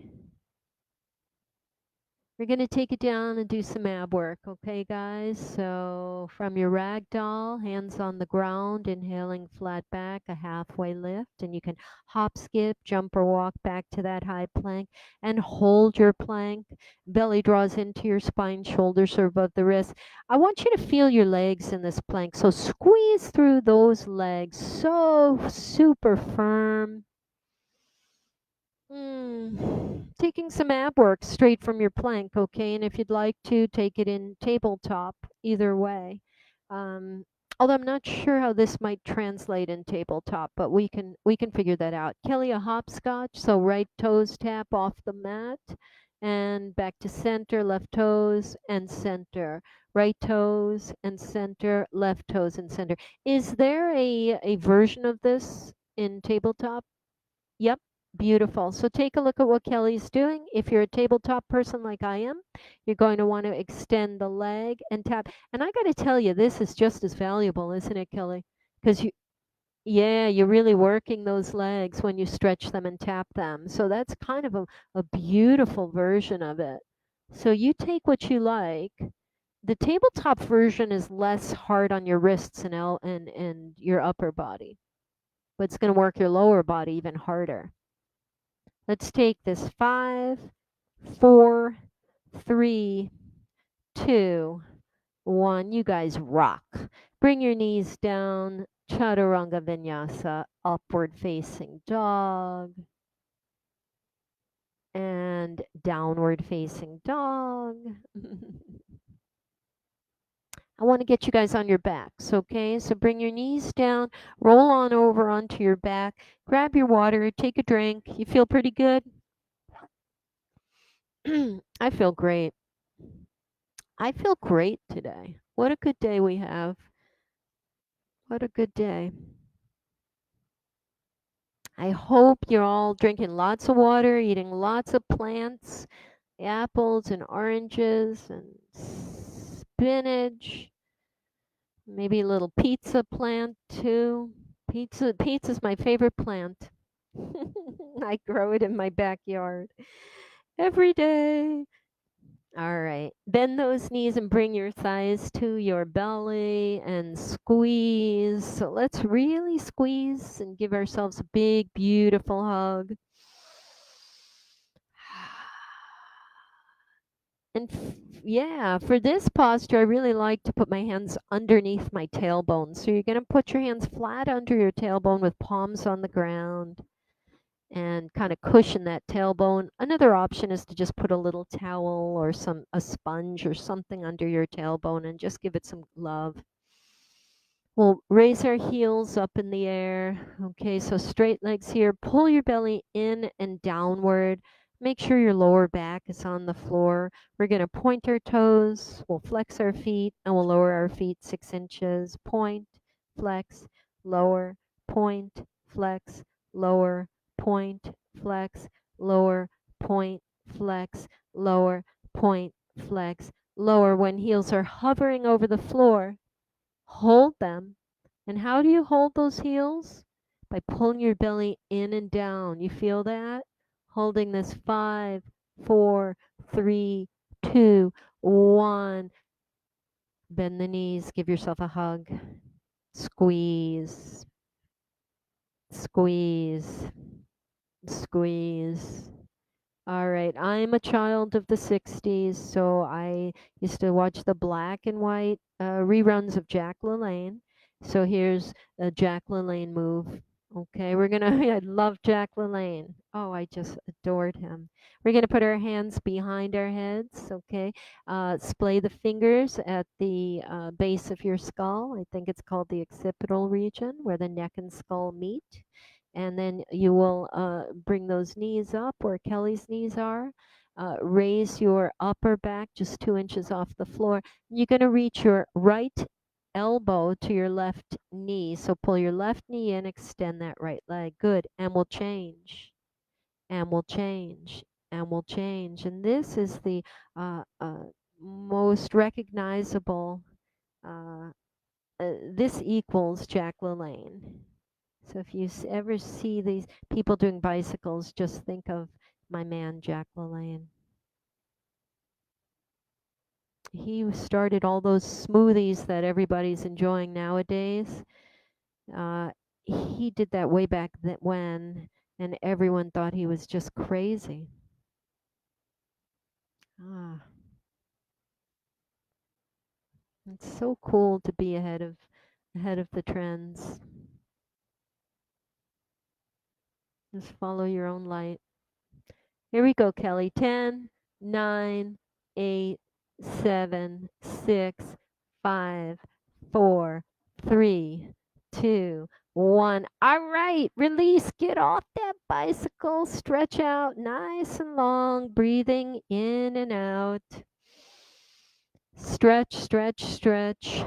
We're going to take it down and do some ab work, okay, guys? So from your rag doll, hands on the ground, inhaling flat back, a halfway lift, and you can hop, skip, jump, or walk back to that high plank and hold your plank. Belly draws into your spine, shoulders are above the wrist. I want you to feel your legs in this plank. So squeeze through those legs, so super firm. Taking some ab work straight from your plank, okay? And if you'd like to, take it in tabletop, either way. Um, Although I'm not sure how this might translate in tabletop, but we can figure that out. Kelly, a hopscotch, so right toes tap off the mat and back to center, left toes and center. Right toes and center, left toes and center. Is there a version of this in tabletop? Yep, beautiful. So take a look at what Kelly's doing. If you're a tabletop person like I am, you're going to want to extend the leg and tap. And I got to tell you, this is just as valuable, isn't it, Kelly? Because yeah, you're really working those legs when you stretch them and tap them. So that's kind of a beautiful version of it. So you take what you like. The tabletop version is less hard on your wrists and your upper body, but it's going to work your lower body even harder. Let's take this 5, 4, 3, 2, 1. You guys rock. Bring your knees down. Chaturanga Vinyasa, upward facing dog. And downward facing dog. I want to get you guys on your backs, okay? So bring your knees down, roll on over onto your back, grab your water, take a drink. You feel pretty good? I feel great. I feel great today. What a good day we have. What a good day. I hope you're all drinking lots of water, eating lots of plants, apples and oranges and spinach. Maybe a little pizza plant too. Pizza's my favorite plant. I grow it in my backyard every day. All right. Bend those knees and bring your thighs to your belly and squeeze. So let's really squeeze and give ourselves a big, beautiful hug. And yeah, for this posture, I really like to put my hands underneath my tailbone. So you're going to put your hands flat under your tailbone with palms on the ground and kind of cushion that tailbone. Another option is to just put a little towel or a sponge or something under your tailbone and just give it some love. We'll raise our heels up in the air. Okay, so straight legs here. Pull your belly in and downward. Make sure your lower back is on the floor. We're going to point our toes. We'll flex our feet and we'll lower our feet 6 inches. Point, flex, lower, point, flex, lower, point, flex, lower, point, flex, lower, point, flex, lower. When heels are hovering over the floor, hold them. And how do you hold those heels? By pulling your belly in and down. You feel that? Holding this 5, 4, 3, 2, 1. Bend the knees. Give yourself a hug. Squeeze, squeeze, squeeze. All right. I'm a child of the 60s, so I used to watch the black and white reruns of Jack LaLanne. So here's a Jack LaLanne move. Okay, we're gonna, I love Jack LaLanne. Oh, I just adored him. We're gonna put our hands behind our heads, okay? Splay the fingers at the base of your skull. I think it's called the occipital region, where the neck and skull meet. And then you will bring those knees up where Kelly's knees are. Raise your upper back just 2 inches off the floor. You're going to reach your right elbow to your left knee. So pull your left knee in, extend that right leg. Good. And we'll change. And we'll change. And we'll change. And this is the most recognizable. Uh, this equals Jack LaLanne. So if you ever see these people doing bicycles, just think of my man, Jack LaLanne. He started all those smoothies that everybody's enjoying nowadays. Uh, he did that way back when, and everyone thought he was just crazy. Ah, it's so cool to be ahead of the trends. Just follow your own light. Here we go, Kelly. 10, 9, 8, 7, 6, 5, 4, 3, 2, 1. All right, release. Get off that bicycle. Stretch out nice and long, breathing in and out. Stretch, stretch, stretch.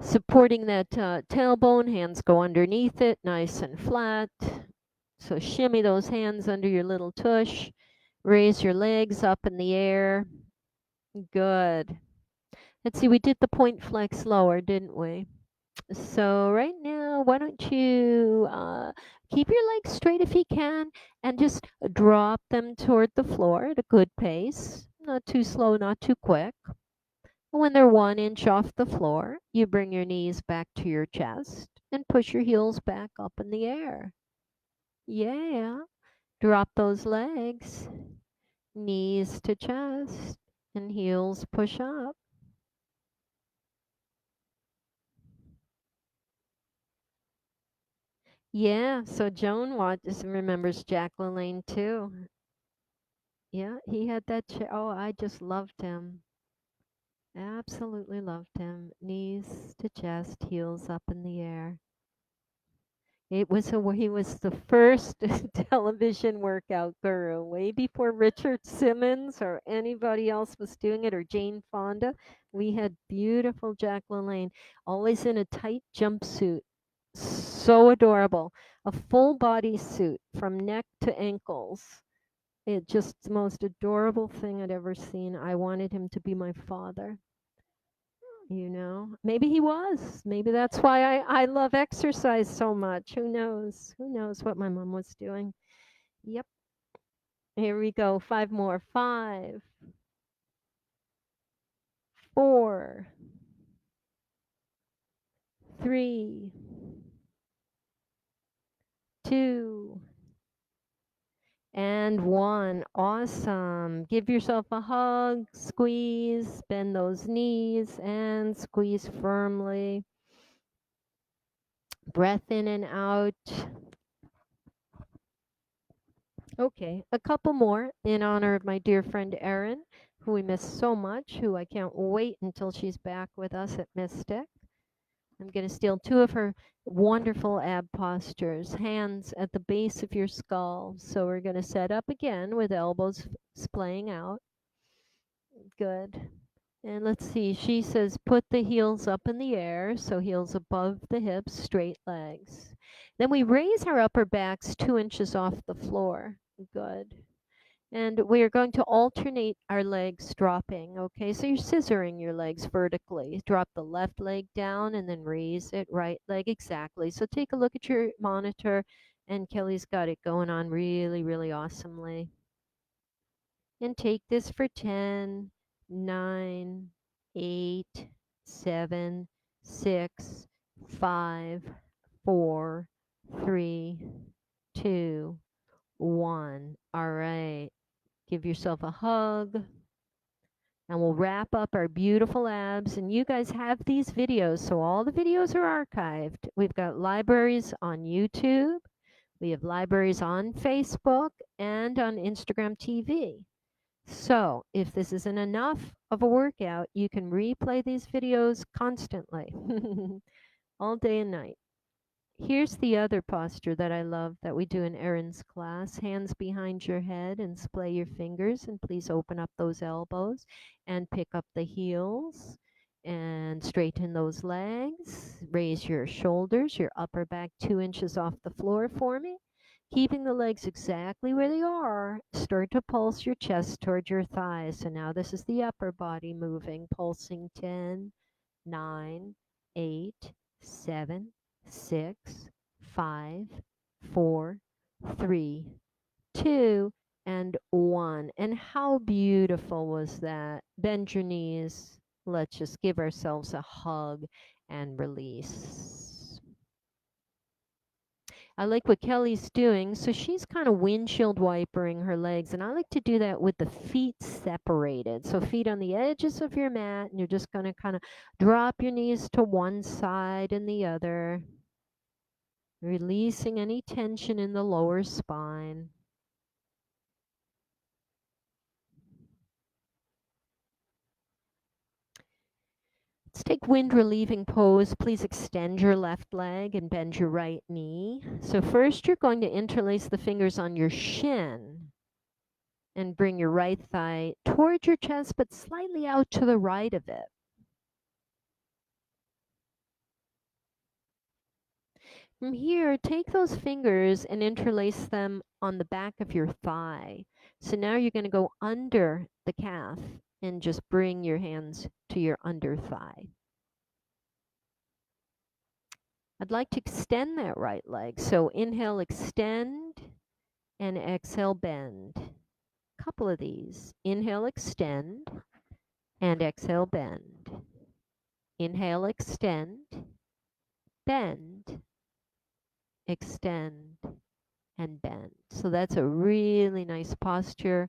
Supporting that tailbone, hands go underneath it, nice and flat. So shimmy those hands under your little tush. Raise your legs up in the air. Good. Let's see, we did the point flex lower, didn't we? So right now, why don't you keep your legs straight if you can and just drop them toward the floor at a good pace. Not too slow, not too quick. When they're 1 inch off the floor, you bring your knees back to your chest and push your heels back up in the air. Yeah. Drop those legs, knees to chest, and heels push up. Yeah, so Joan watches remembers Jack LaLanne too. Yeah, he had that chair. Oh, I just loved him. Absolutely loved him. Knees to chest, heels up in the air. He was the first television workout guru, way before Richard Simmons or anybody else was doing it, or Jane Fonda. We had beautiful Jack LaLanne, always in a tight jumpsuit. So adorable. A full body suit from neck to ankles. It just the most adorable thing I'd ever seen. I wanted him to be my father. You know, maybe he was. Maybe that's why I love exercise so much. Who knows? Who knows what my mom was doing? Yep. Here we go. 5 more. 5, 4, 3, 2, and 1. Awesome. Give yourself a hug, squeeze, bend those knees, and squeeze firmly. Breath in and out. Okay, a couple more in honor of my dear friend Erin, who we miss so much, who I can't wait until she's back with us at Mystic. I'm going to steal 2 of her wonderful ab postures, hands at the base of your skull. So we're going to set up again with elbows splaying out. Good. And let's see, she says put the heels up in the air, so heels above the hips, straight legs. Then we raise our upper backs 2 inches off the floor. Good. And we are going to alternate our legs dropping, okay? So you're scissoring your legs vertically. Drop the left leg down and then raise it, right leg, exactly. So take a look at your monitor, and Kelly's got it going on really, really awesomely. And take this for 10, 9, 8, 7, 6, 5, 4, 3, 2, 1. All right. Give yourself a hug. And we'll wrap up our beautiful abs. And you guys have these videos, so all the videos are archived. We've got libraries on YouTube. We have libraries on Facebook and on Instagram TV. So if this isn't enough of a workout, you can replay these videos constantly, all day and night. Here's the other posture that I love that we do in Erin's class. Hands behind your head and splay your fingers, and please open up those elbows and pick up the heels and straighten those legs. Raise your shoulders, your upper back 2 inches off the floor for me. Keeping the legs exactly where they are, start to pulse your chest toward your thighs. So now this is the upper body moving, pulsing 10, 9, 8, 7, 6, 5, 4, 3, 2, and 1. And how beautiful was that? Bend your knees. Let's just give ourselves a hug and release. I like what Kelly's doing. So she's kind of windshield wipering her legs, and I like to do that with the feet separated. So feet on the edges of your mat, and you're just going to kind of drop your knees to one side and the other, releasing any tension in the lower spine. Let's take wind relieving pose. Please extend your left leg and bend your right knee. So first you're going to interlace the fingers on your shin and bring your right thigh towards your chest, but slightly out to the right of it. From here, take those fingers and interlace them on the back of your thigh. So now you're going to go under the calf and just bring your hands to your under thigh. I'd like to extend that right leg. So inhale, extend, and exhale, bend. Couple of these. Inhale, extend, and exhale, bend. Inhale, extend, bend, extend, and bend. So that's a really nice posture.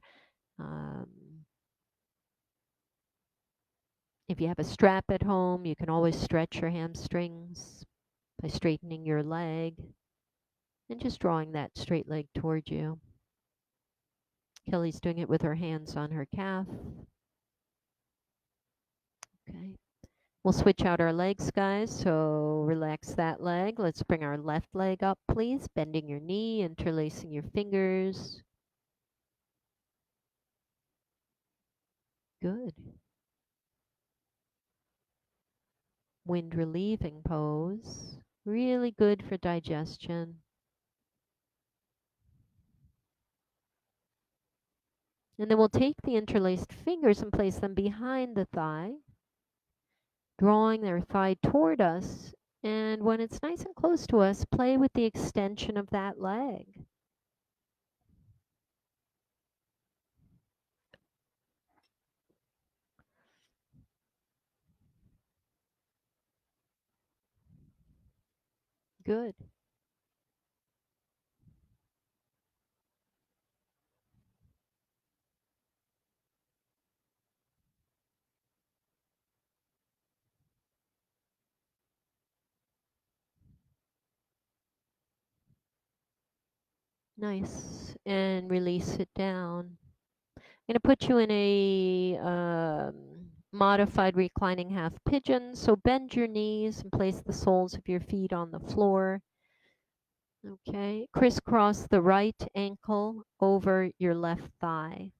If you have a strap at home, you can always stretch your hamstrings by straightening your leg and just drawing that straight leg toward you. Kelly's doing it with her hands on her calf. Okay. We'll switch out our legs, guys. So relax that leg. Let's bring our left leg up, please. Bending your knee, interlacing your fingers. Good. Wind relieving pose. Really good for digestion. And then we'll take the interlaced fingers and place them behind the thigh. drawing their thigh toward us. And when it's nice and close to us, play with the extension of that leg. Good. Nice. And release it down. I'm going to put you in a modified reclining half pigeon. So bend your knees and place the soles of your feet on the floor. Okay. Crisscross the right ankle over your left thigh.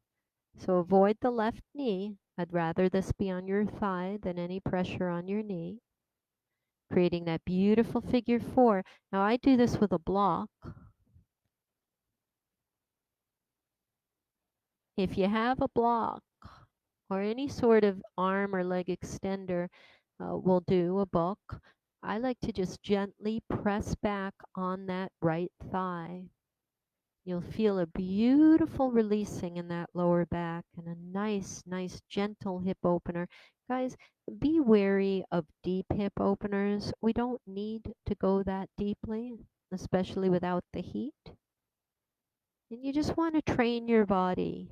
So avoid the left knee. I'd rather this be on your thigh than any pressure on your knee. Creating that beautiful figure four. Now I do this with a block. If you have a block or any sort of arm or leg extender, will do, a book, I like to just gently press back on that right thigh. You'll feel a beautiful releasing in that lower back and a nice, nice, gentle hip opener. Guys, be wary of deep hip openers. We don't need to go that deeply, especially without the heat. And you just want to train your body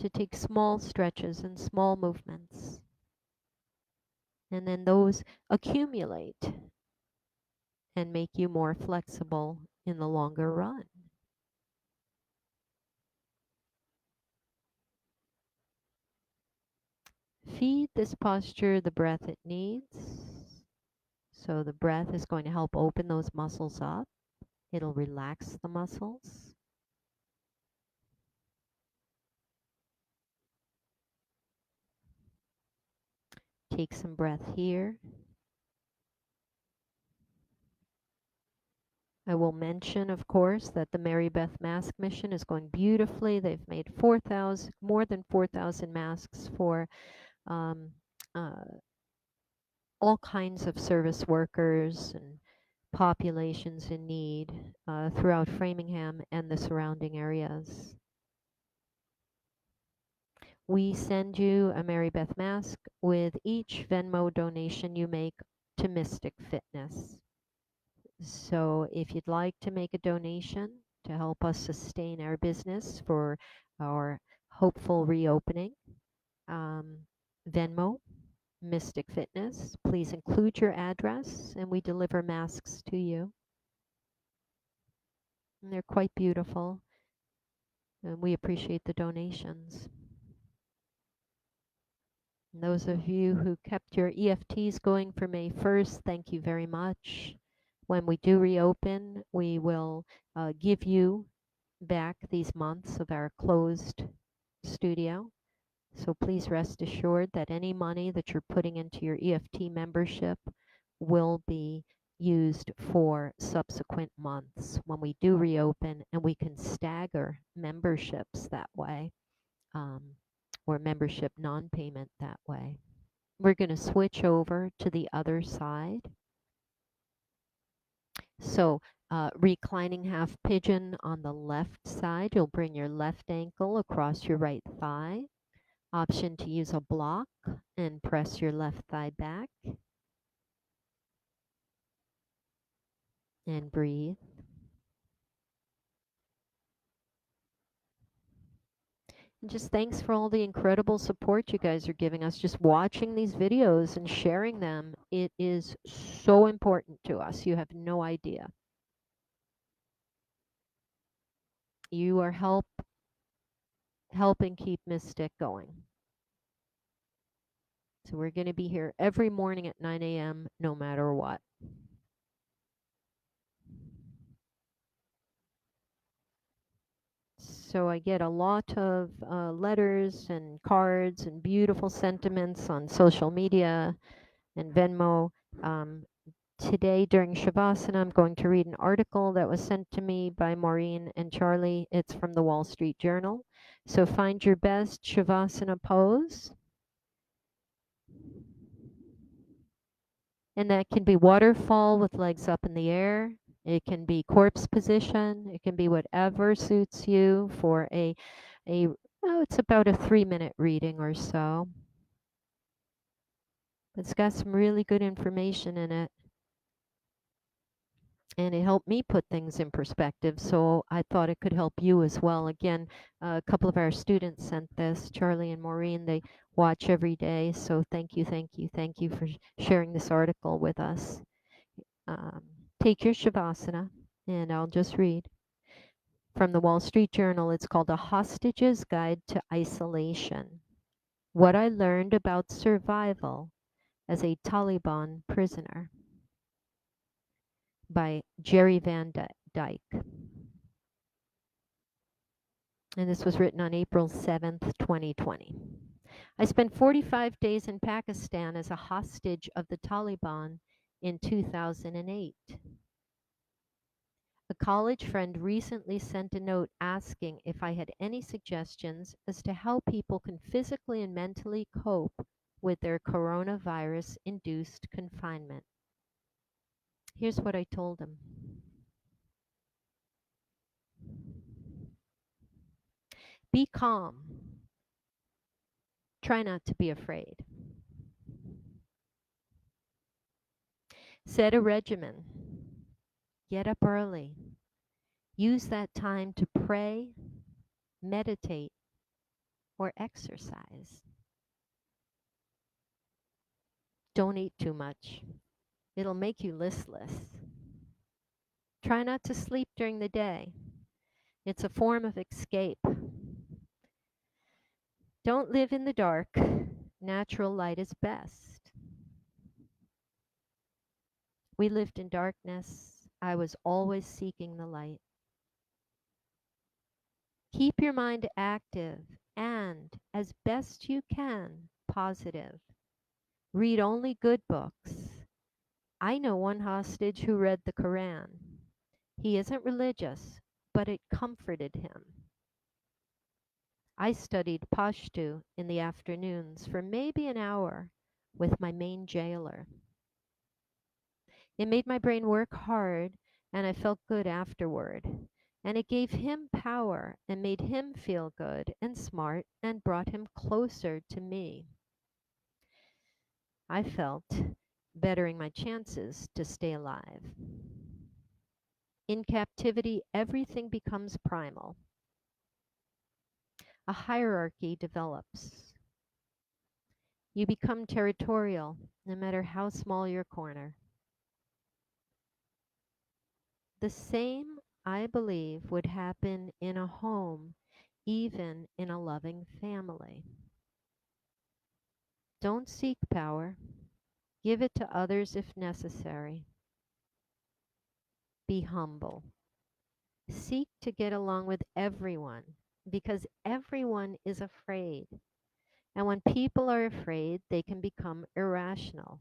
to take small stretches and small movements. And then those accumulate and make you more flexible in the longer run. Feed this posture the breath it needs. So the breath is going to help open those muscles up. It'll relax the muscles. Take some breath here. I will mention, of course, that the Mary Beth Mask Mission is going beautifully. They've made more than 4,000 masks for um, uh, all kinds of service workers and populations in need throughout Framingham and the surrounding areas. We send you a Mary Beth mask with each Venmo donation you make to Mystic Fitness. So if you'd like to make a donation to help us sustain our business for our hopeful reopening, Venmo, Mystic Fitness, please include your address and we deliver masks to you. And they're quite beautiful and we appreciate the donations. And those of you who kept your EFTs going for May 1st, thank you very much. When we do reopen, we will give you back these months of our closed studio. So please rest assured that any money that you're putting into your EFT membership will be used for subsequent months when we do reopen, and we can stagger memberships that way, or membership non-payment that way. We're going to switch over to the other side. So reclining half pigeon on the left side, you'll bring your left ankle across your right thigh. Option to use a block and press your left thigh back. And breathe. And just thanks for all the incredible support you guys are giving us. Just watching these videos and sharing them, it is so important to us. You have no idea. You are helping keep Mystic going. So we're going to be here every morning at 9 a.m. no matter what. So I get a lot of letters and cards and beautiful sentiments on social media and Venmo. Today during Shavasana, I'm going to read an article that was sent to me by Maureen and Charlie. It's from the Wall Street Journal. So find your best Shavasana pose. And that can be waterfall with legs up in the air. It can be corpse position. It can be whatever suits you for a oh, it's about a 3-minute reading or so. It's got some really good information in it. And it helped me put things in perspective, so I thought it could help you as well. Again, a couple of our students sent this, Charlie and Maureen. They watch every day, so thank you, thank you, thank you for sharing this article with us. Um, Take your Shavasana, and I'll just read from the Wall Street Journal. It's called A Hostage's Guide to Isolation: What I Learned About Survival as a Taliban Prisoner by Jerry Van Dyke. And this was written on April 7th, 2020. I spent 45 days in Pakistan as a hostage of the Taliban in 2008. A college friend recently sent a note asking if I had any suggestions as to how people can physically and mentally cope with their coronavirus-induced confinement. Here's what I told him. Be calm. Try not to be afraid. Set a regimen. Get up early. Use that time to pray, meditate, or exercise. Don't eat too much. It'll make you listless. Try not to sleep during the day. It's a form of escape. Don't live in the dark. Natural light is best. We lived in darkness. I was always seeking the light. Keep your mind active and, as best you can, positive. Read only good books. I know one hostage who read the Quran. He isn't religious, but it comforted him. I studied Pashto in the afternoons for maybe an hour with my main jailer. It made my brain work hard, and I felt good afterward. And it gave him power and made him feel good and smart and brought him closer to me. I felt bettering my chances to stay alive. In captivity, everything becomes primal. A hierarchy develops. You become territorial, no matter how small your corner. The same, I believe, would happen in a home, even in a loving family. Don't seek power. Give it to others if necessary. Be humble. Seek to get along with everyone because everyone is afraid. And when people are afraid, they can become irrational.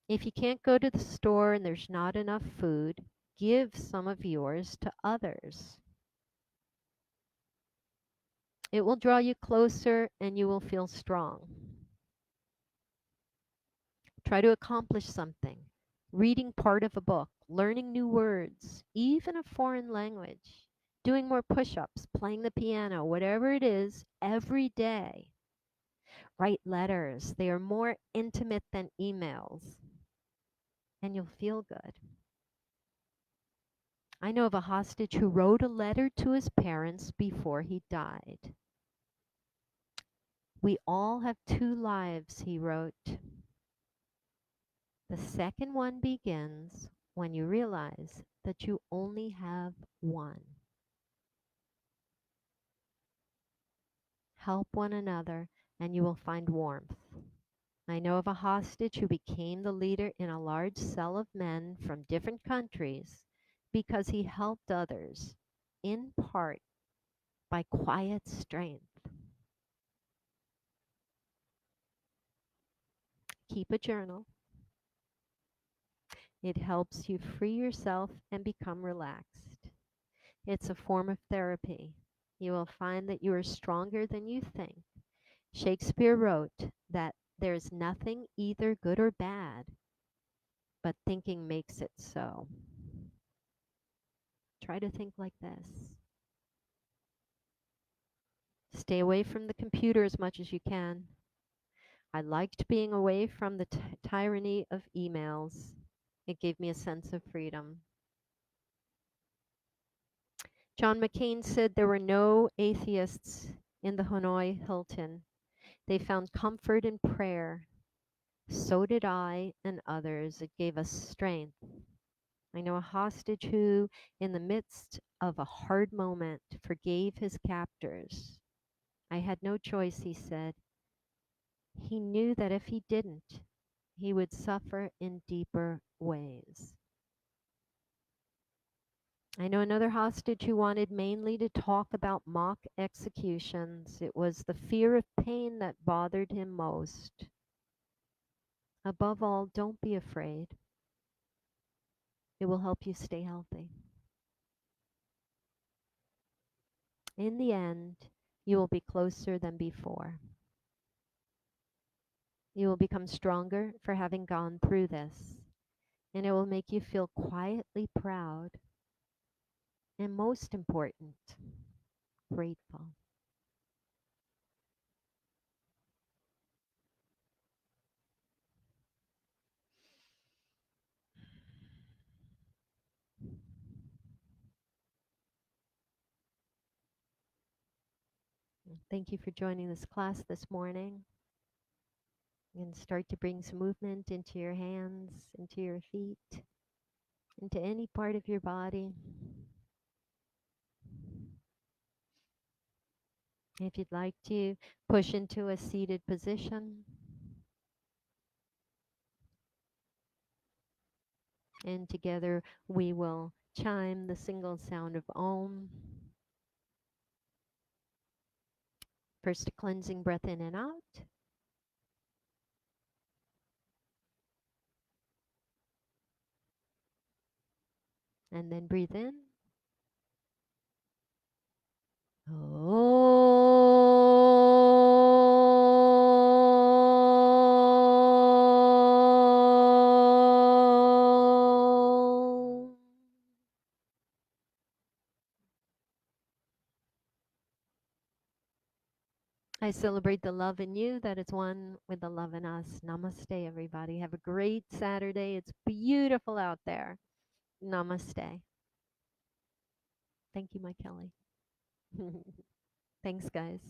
If you can't go to the store and there's not enough food, give some of yours to others. It will draw you closer and you will feel strong. Try to accomplish something. Reading part of a book, learning new words, even a foreign language, doing more push-ups, playing the piano, whatever it is, every day. Write letters. They are more intimate than emails. And you'll feel good. I know of a hostage who wrote a letter to his parents before he died. We all have two lives, he wrote. The second one begins when you realize that you only have one. Help one another and you will find warmth. I know of a hostage who became the leader in a large cell of men from different countries because he helped others, in part by quiet strength. Keep a journal. It helps you free yourself and become relaxed. It's a form of therapy. You will find that you are stronger than you think. Shakespeare wrote that There's nothing either good or bad, but thinking makes it so. Try to think like this. Stay away from the computer as much as you can. I liked being away from the tyranny of emails. It gave me a sense of freedom. John McCain said there were no atheists in the Hanoi Hilton. They found comfort in prayer. So did I and others. It gave us strength. I know a hostage who, in the midst of a hard moment, forgave his captors. I had no choice, he said. He knew that if he didn't, he would suffer in deeper ways. I know another hostage who wanted mainly to talk about mock executions. It was the fear of pain that bothered him most. Above all, don't be afraid. It will help you stay healthy. In the end, you will be closer than before. You will become stronger for having gone through this, and it will make you feel quietly proud and, most important, grateful. Thank you for joining this class this morning. And start to bring some movement into your hands, into your feet, into any part of your body. If you'd like to, push into a seated position. And together we will chime the single sound of Om. First, a cleansing breath in and out. And then breathe in. Om. I celebrate the love in you that is one with the love in us. Namaste, everybody. Have a great Saturday. It's beautiful out there. Namaste. Thank you, my Kelly. Thanks, guys.